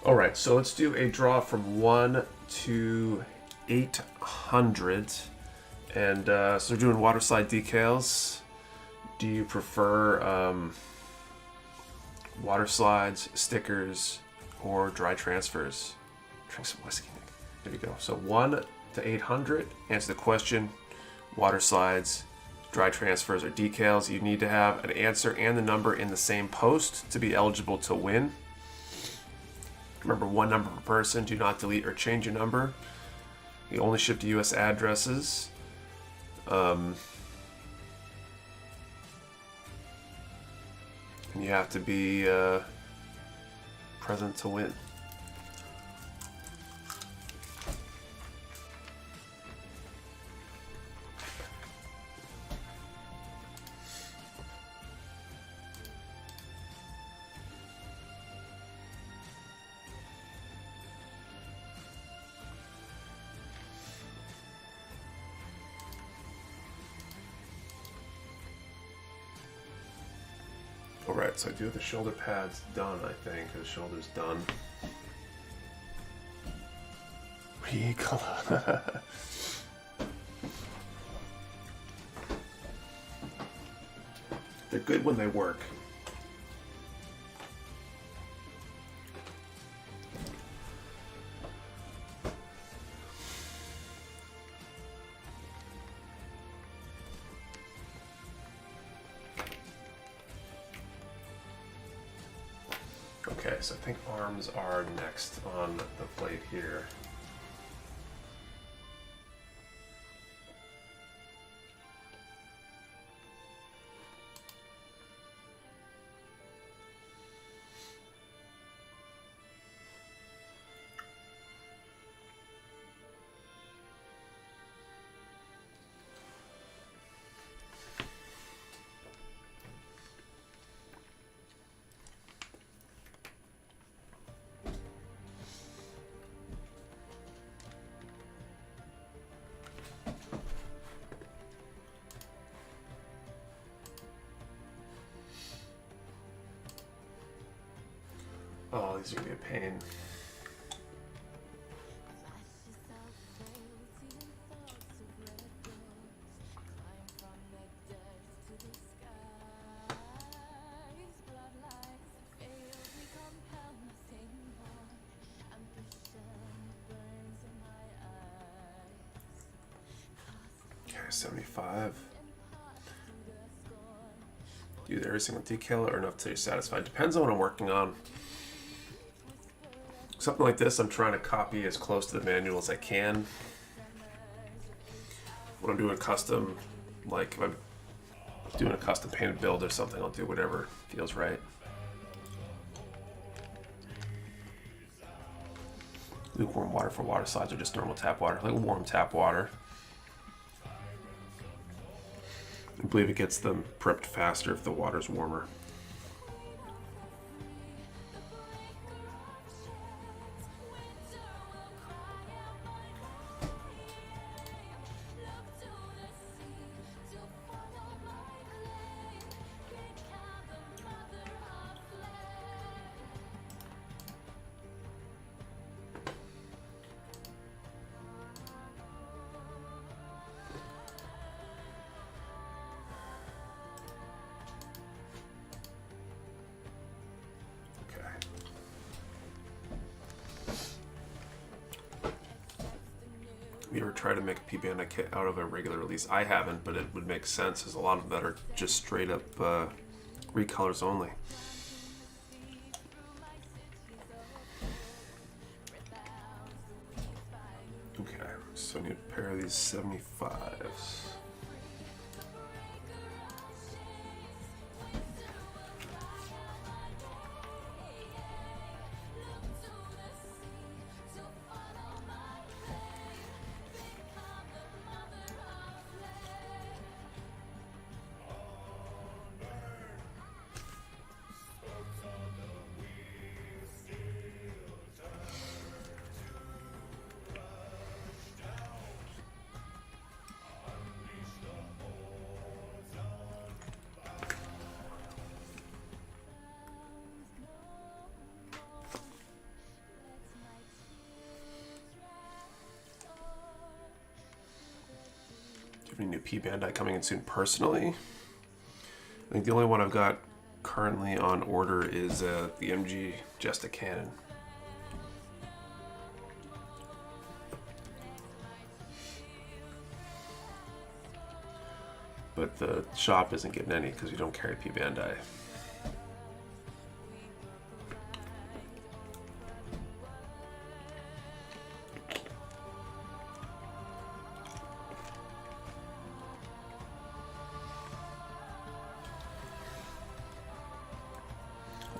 right, so let's do a draw from 1 to 800. And so we're doing waterslide decals. Do you prefer water slides, stickers, or dry transfers? Drink some whiskey. There you go. So 1 to 800. Answer the question. Water slides, dry transfers, or decals. You need to have an answer and the number in the same post to be eligible to win. Remember, one number per person. Do not delete or change your number. You only ship to U.S. addresses. And you have to be present to win. Alright, so I do have the shoulder pads done, I think. The shoulder's done. Recolor. They're good when they work. Okay, so I think arms are next on the plate here. Oh, these are gonna be a pain. Okay, 75. Do every single decal or enough till you're satisfied. Depends on what I'm working on. Something like this, I'm trying to copy as close to the manual as I can. When I'm doing custom, like if I'm doing a custom painted build or something, I'll do whatever feels right. Lukewarm water for water slides or just normal tap water, like warm tap water. I believe it gets them prepped faster if the water's warmer. You ever try to make a P-Bandai kit out of a regular release? I haven't, but it would make sense, as a lot of them that are just straight up recolors only. Okay, so I need a pair of these 75s. have any new P Bandai coming in soon personally. I think the only one I've got currently on order is the MG Jesta Cannon. But the shop isn't getting any because we don't carry P Bandai.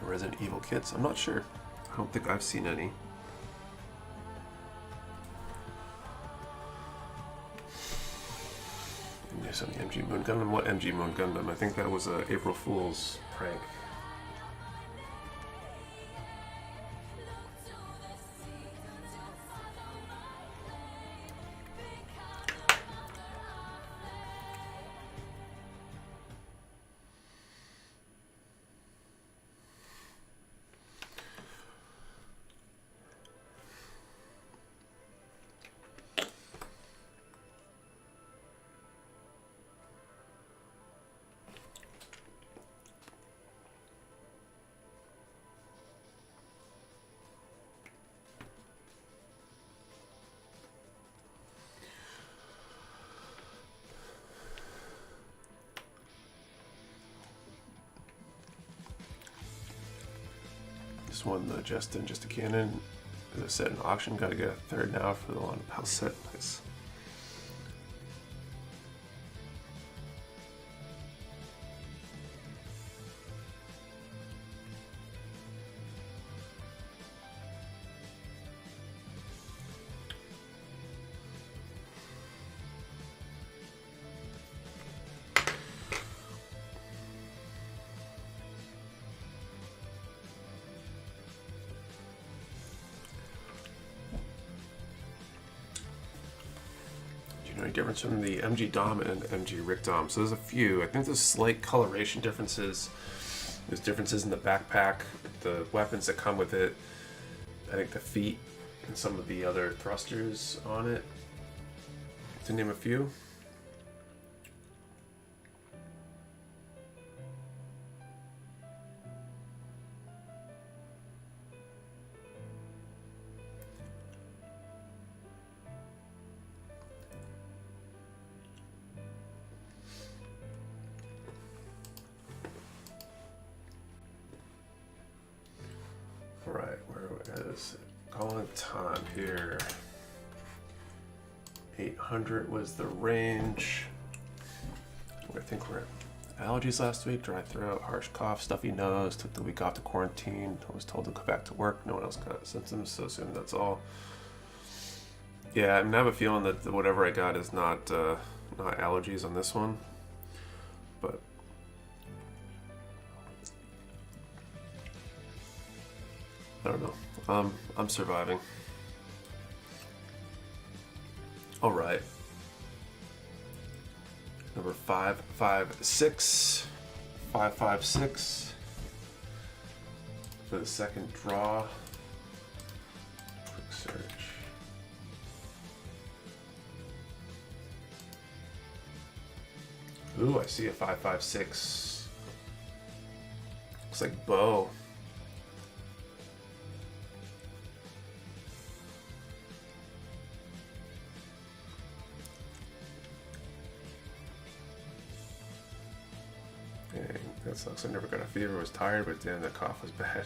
Resident Evil kits? I'm not sure. I don't think I've seen any. Yes, on the MG Moon Gundam. What MG Moon Gundam? I think that was a April Fool's prank. This one, the Jesta Cannon, is a set in auction. Got to get a third now for the London House set. Nice. Any difference from the MG Dom and MG Rick Dom? So there's a few. I think there's slight coloration differences. There's differences in the backpack, the weapons that come with it. I think the feet and some of the other thrusters on it, to name a few. Alright, where is it? Calling time here. 800 was the range. I think we're at allergies last week, dry throat, harsh cough, stuffy nose, took the week off to quarantine, I was told to go back to work, no one else got symptoms, so soon that's all. Yeah, I mean, I have a feeling that whatever I got is not allergies on this one, but I don't know. I'm surviving. All right. Number 556. 556 for the second draw. Quick search. Ooh, I see a 556. Looks like Bo. That sucks. I never got a fever. I was tired, but damn, the cough was bad.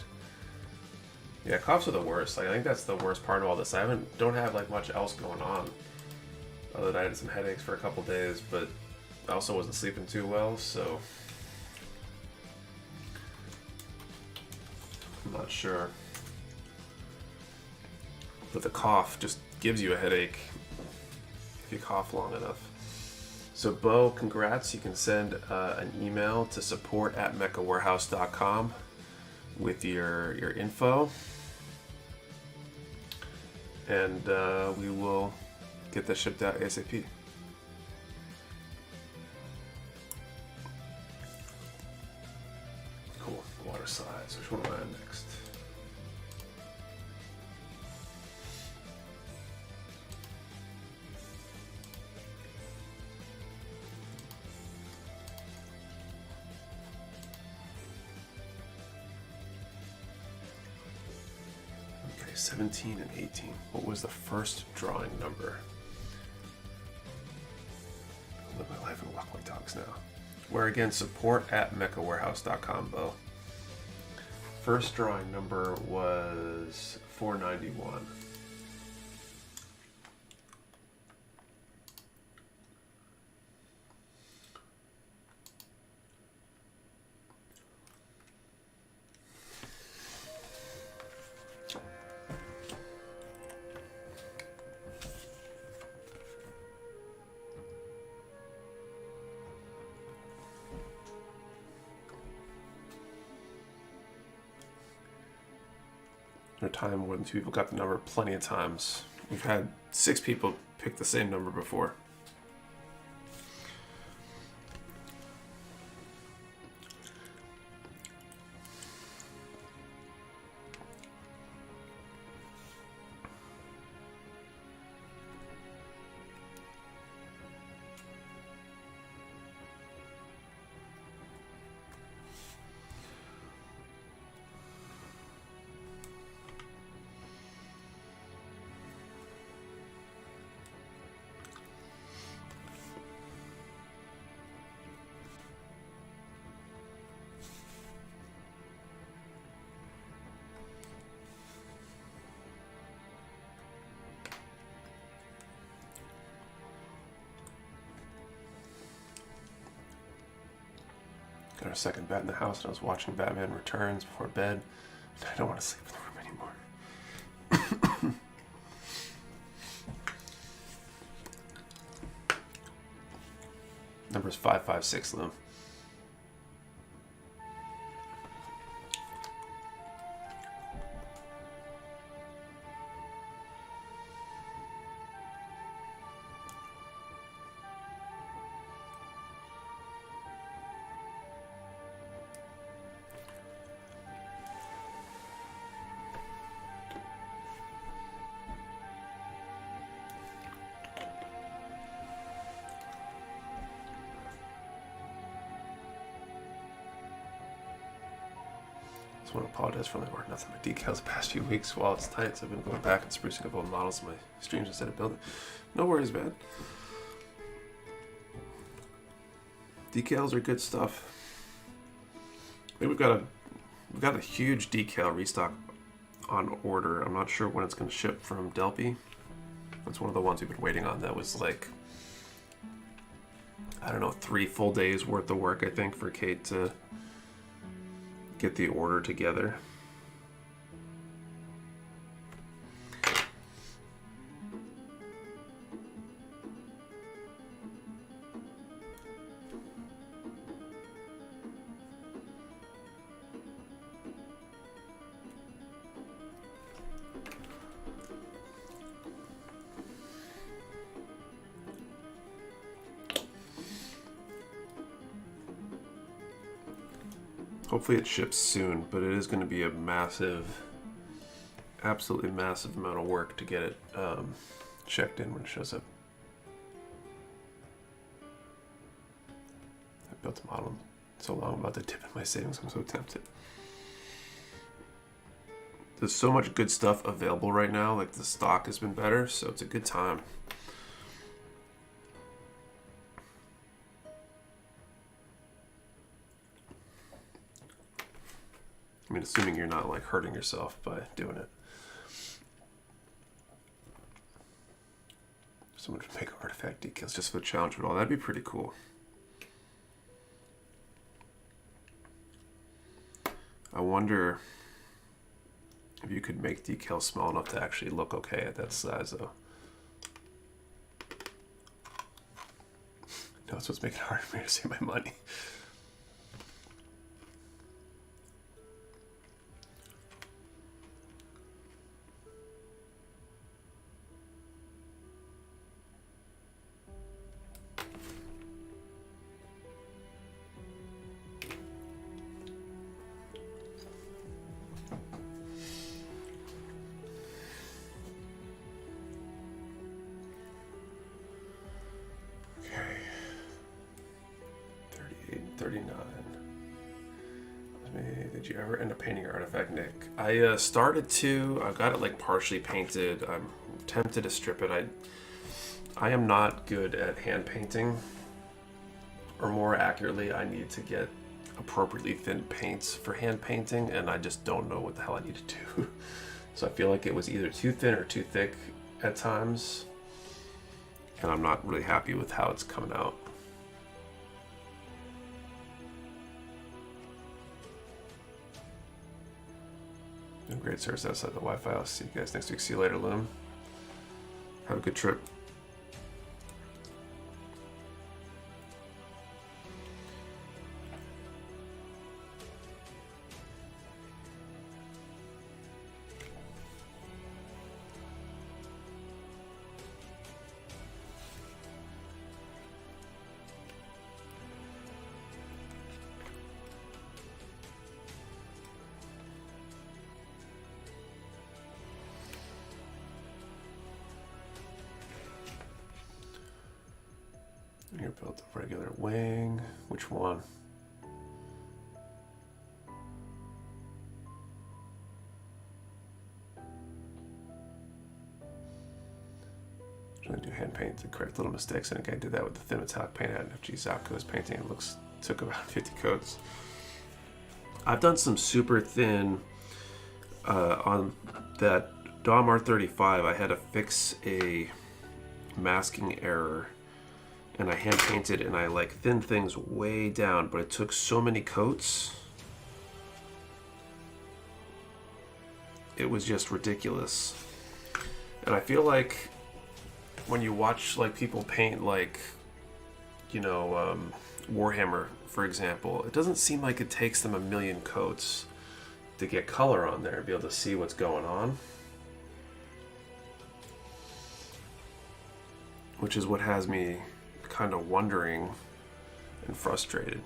Yeah, coughs are the worst. Like, I think that's the worst part of all this. I don't have like much else going on, other than I had some headaches for a couple days, but I also wasn't sleeping too well, so I'm not sure. But the cough just gives you a headache if you cough long enough. So Bo, congrats. You can send an email to support@mechawarehouse.com with your info, and we will get that shipped out ASAP. Cool. Water slides. Which one am I on next? 17 and 18. What was the first drawing number? I live my life and walk my dogs now. Where again, support at mechawarehouse.com, Bo. First drawing number was 491. Time more than 2 people got the number plenty of times. We've had 6 people pick the same number before. Got our second bat in the house, and I was watching Batman Returns before bed. I don't want to sleep in the room anymore. Number is 556, Loom. I want to apologize for only working nothing but decals the past few weeks. While it's tight, so I've been going back and sprucing up old models in my streams instead of building. No worries, man. Decals are good stuff. I think we've got a huge decal restock on order. I'm not sure when it's going to ship from Delphi. That's one of the ones we've been waiting on. That was like, I don't know, 3 full days worth of work, I think, for Kate to get the order together. Hopefully it ships soon, but it is going to be a massive, absolutely massive amount of work to get it checked in when it shows up. I built a model so long, I'm about to dip in my savings. I'm so tempted. There's so much good stuff available right now. Like, the stock has been better, so it's a good time. I mean, assuming you're not like hurting yourself by doing it. Someone would make artifact decals just for the challenge at all. That'd be pretty cool. I wonder if you could make decals small enough to actually look okay at that size, though. No, that's what's making it hard for me to save my money. Did you ever end up painting your artifact, Nick? I started to. I got it like partially painted. I'm tempted to strip it. I am not good at hand painting, or more accurately, I need to get appropriately thin paints for hand painting, and I just don't know what the hell I need to do. So I feel like it was either too thin or too thick at times, and I'm not really happy with how it's coming out. Great service outside the Wi-Fi. I'll see you guys next week. See you later, Loom. Have a good trip. Here, built a regular wing. Which one? Trying to do hand paint to correct little mistakes. I think I did that with the thin metallic paint at FG Zapco's painting. It took about 50 coats. I've done some super thin on that Dom R35. I had to fix a masking error, and I hand painted and I like thinned things way down, but it took so many coats. It was just ridiculous. And I feel like when you watch like people paint like, you know, Warhammer, for example, it doesn't seem like it takes them a million coats to get color on there and be able to see what's going on. Which is what has me kind of wondering and frustrated.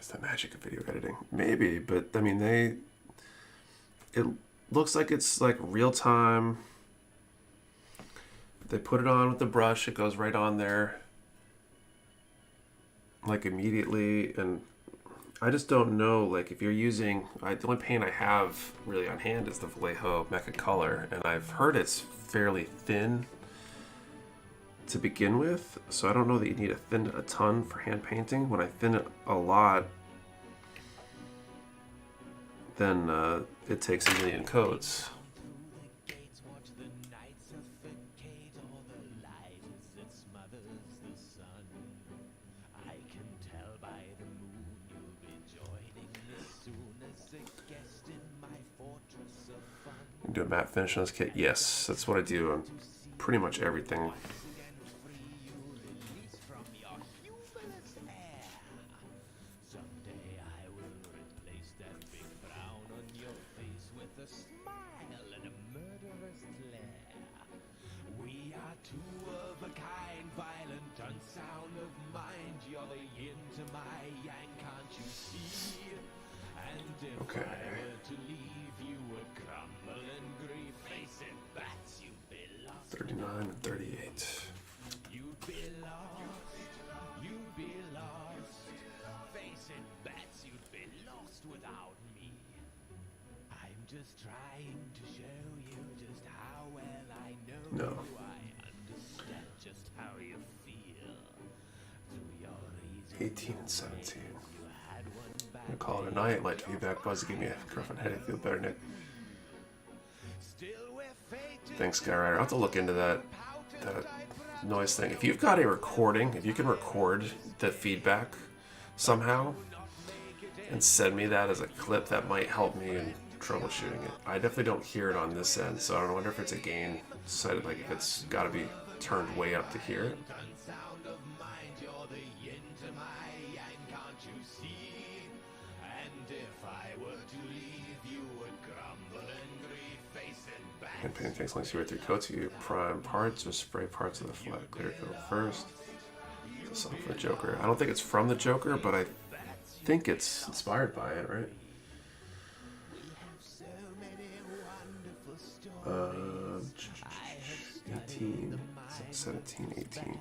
The magic of video editing, maybe, but I mean, it looks like it's like real time. They put it on with the brush, it goes right on there like immediately, and I just don't know, like if you're using, the only paint I have really on hand is the Vallejo Mecha Color, and I've heard it's fairly thin to begin with, so I don't know that you need to thin it a ton for hand painting. When I thin it a lot, then it takes a million coats. You do a matte finish on this kit? Yes, that's what I do on pretty much everything. Okay. 39 and 38. You'd be lost. Face it, bats, you'd be lost without me. I'm just trying to show you just how well I know you. I understand just how you feel. Through your 18 and 17. I'm gonna call it a night. Light feedback. Buzz, give me a girlfriend headache. Feel better, Nick. Still we're fated Thanks, Skyrider. I'll have to look into that noise thing. If you've got a recording, if you can record the feedback somehow and send me that as a clip, that might help me in troubleshooting it. I definitely don't hear it on this end, so I don't wonder if it's a gain set, like if it's got to be turned way up to hear it. And pancakes links you with your coats. You prime parts or spray parts of the flat clear coat first. It's a song for the Joker. I don't think it's from the Joker, but I think it's inspired by it, right? 18, 17, 18.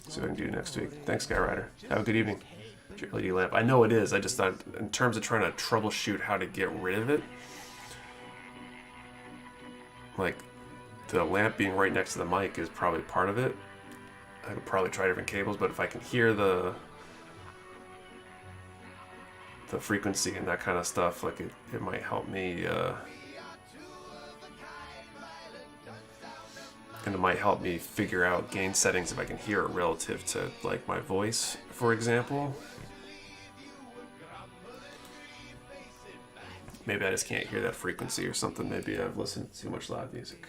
See what I can do next week. Thanks, Guy Rider. Have a good evening. LED lamp. I know it is. I just thought, in terms of trying to troubleshoot how to get rid of it, like the lamp being right next to the mic is probably part of it. I could probably try different cables, but if I can hear the frequency and that kind of stuff, like it might help me. And it might help me figure out gain settings if I can hear it relative to like my voice, for example. Maybe I just can't hear that frequency or something. Maybe I've listened to too much loud music.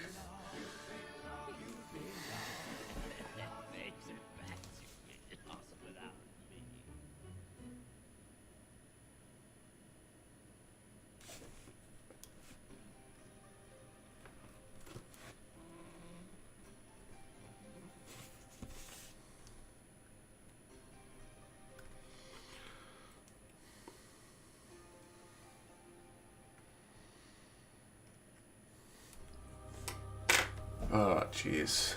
Oh, jeez.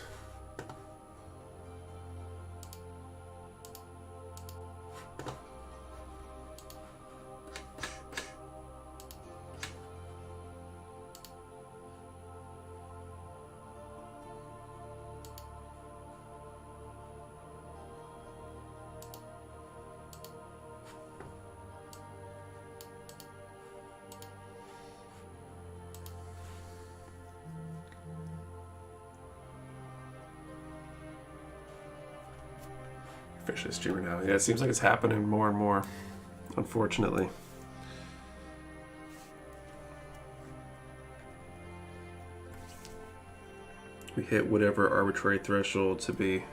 Officially streamer now. Yeah, it seems like it's happening more and more, unfortunately. We hit whatever arbitrary threshold to be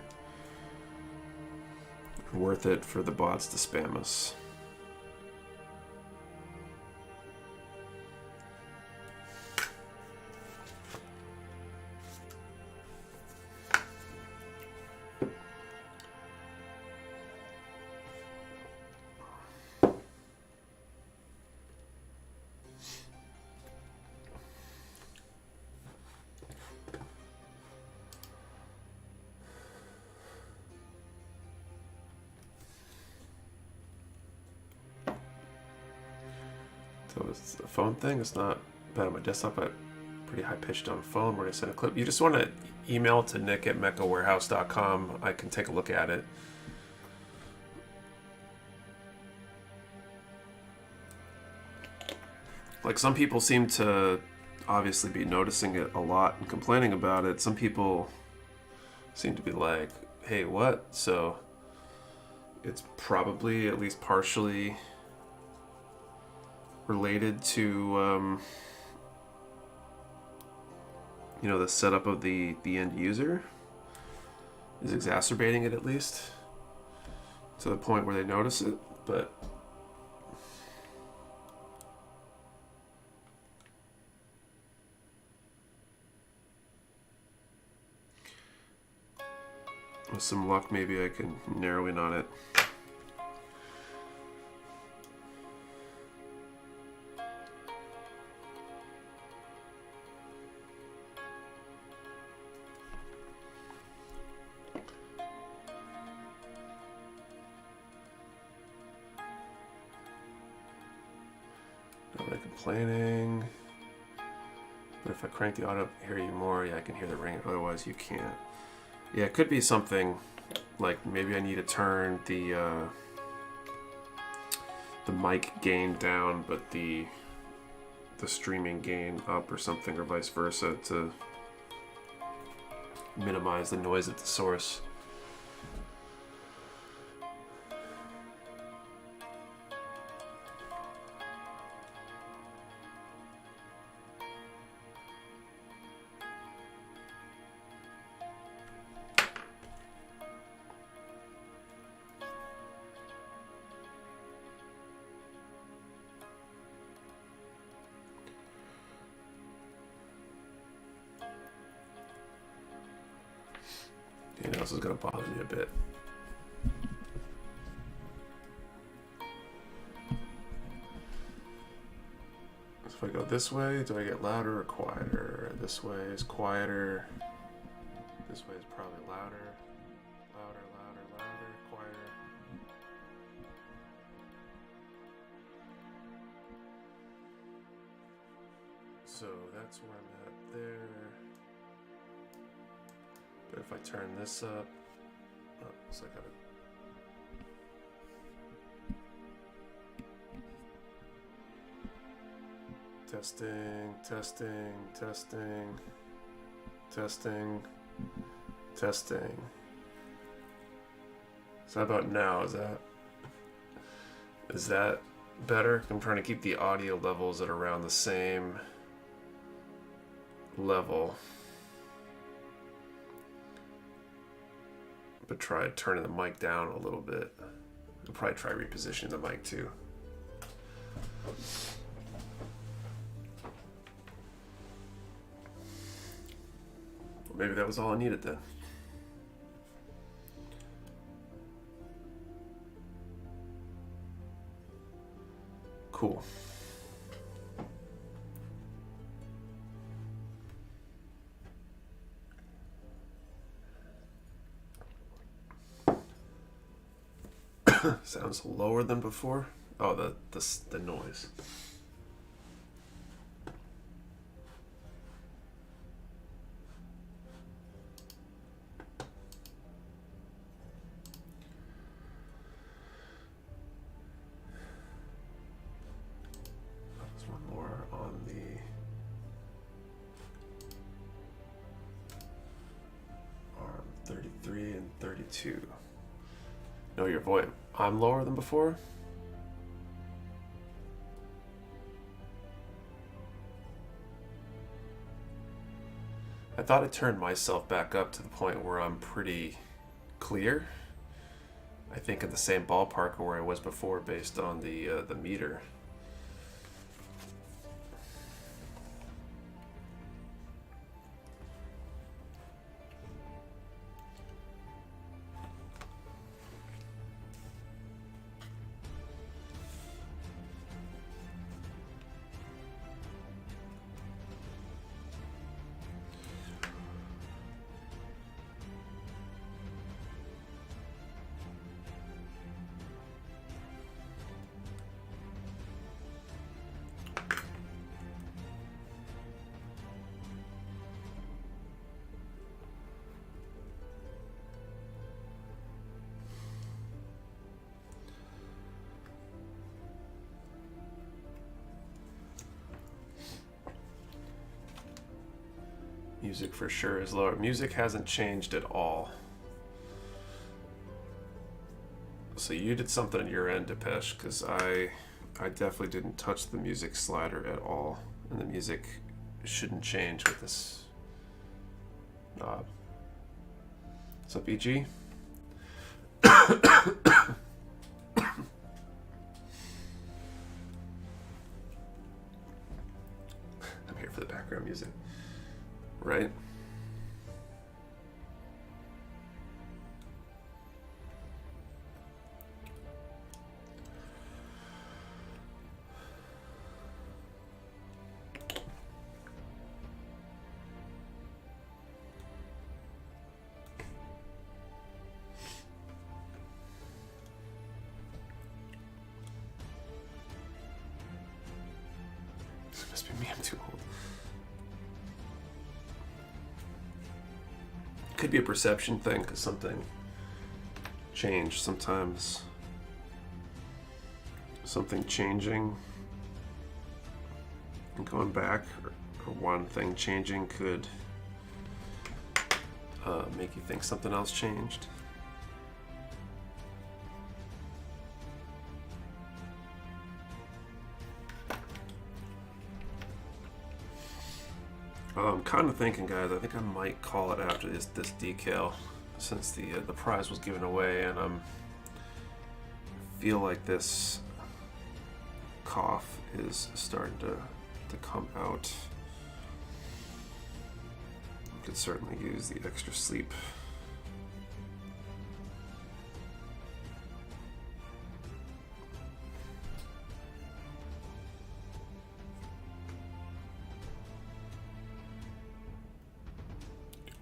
worth it for the bots to spam us. So it's a phone thing. It's not bad on my desktop, but pretty high pitched on phone where I send a clip. You just want to email to nick@mechawarehouse.com. I can take a look at it. Like, some people seem to obviously be noticing it a lot and complaining about it. Some people seem to be like, hey, what? So it's probably at least partially related to you know, the setup of the end user is exacerbating it, at least to the point where they notice it. But with some luck, maybe I can narrow in on it. Complaining, but if I crank the audio, hear you more. Yeah, I can hear the ring. Otherwise, you can't. Yeah, it could be something like maybe I need to turn the mic gain down, but the the streaming gain up or something, or vice versa, to minimize the noise at the source. Anything else is going to bother me a bit. So if I go this way, do I get louder or quieter? This way is quieter. This way is probably louder. Louder, louder, louder, quieter. So that's where I'm at there. But if I turn this up, oh, so I gotta. Testing, testing, testing, testing, testing. So how about now? Is that better? I'm trying to keep the audio levels at around the same level. But try turning the mic down a little bit. I'll probably try repositioning the mic too. Well, maybe that was all I needed then. Cool. Sounds lower than before. Oh, the noise. There's one more on the arm 33 and 32. Know your voice. I'm lower than before. I thought I turned myself back up to the point where I'm pretty clear. I think in the same ballpark where I was before based on the meter. Music for sure is lower. Music hasn't changed at all. So you did something on your end, Depeche, because I definitely didn't touch the music slider at all. And the music shouldn't change with this knob. What's up, EG? I'm here for the background music. Right? This must be me, I'm too old. Could be a perception thing because something changed. Sometimes something changing And going back, or one thing changing could make you think something else changed. I'm kind of thinking, guys, I think I might call it after this decal, since the prize was given away, and I feel like this cough is starting to come out. Could certainly use the extra sleep.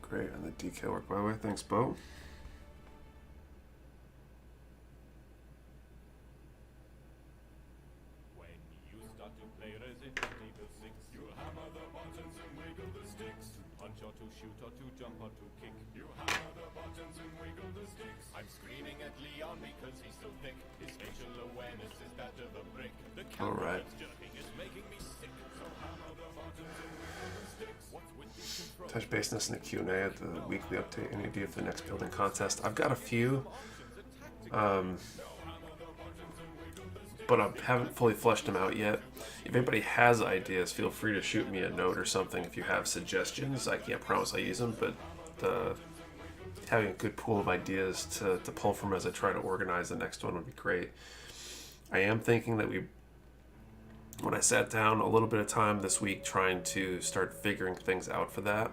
Great, and the decal work by the way. Thanks, Bo. Alright. Touch base in the Q&A at the weekly update. Any idea for the next building contest? I've got a few, but I haven't fully fleshed them out yet. If anybody has ideas, feel free to shoot me a note or something if you have suggestions. I can't promise I use them, but having a good pool of ideas to pull from as I try to organize the next one would be great. I am thinking that when I sat down a little bit of time this week trying to start figuring things out for that,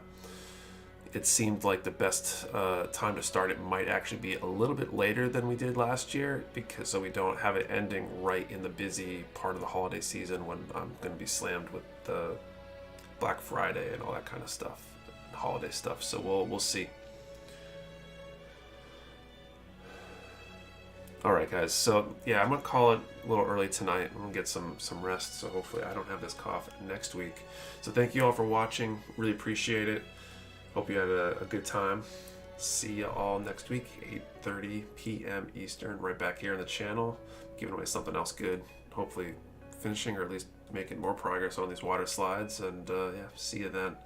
it seemed like the best time to start it might actually be a little bit later than we did last year, because so we don't have it ending right in the busy part of the holiday season when I'm going to be slammed with the Black Friday and all that kind of stuff, holiday stuff. So we'll see. Alright guys, so yeah, I'm going to call it a little early tonight. I'm going to get some rest, so hopefully I don't have this cough next week. So thank you all for watching, really appreciate it. Hope you had a good time. See you all next week, 8:30 p.m. Eastern, right back here on the channel, giving away something else good. Hopefully finishing or at least making more progress on these water slides, and yeah, see you then.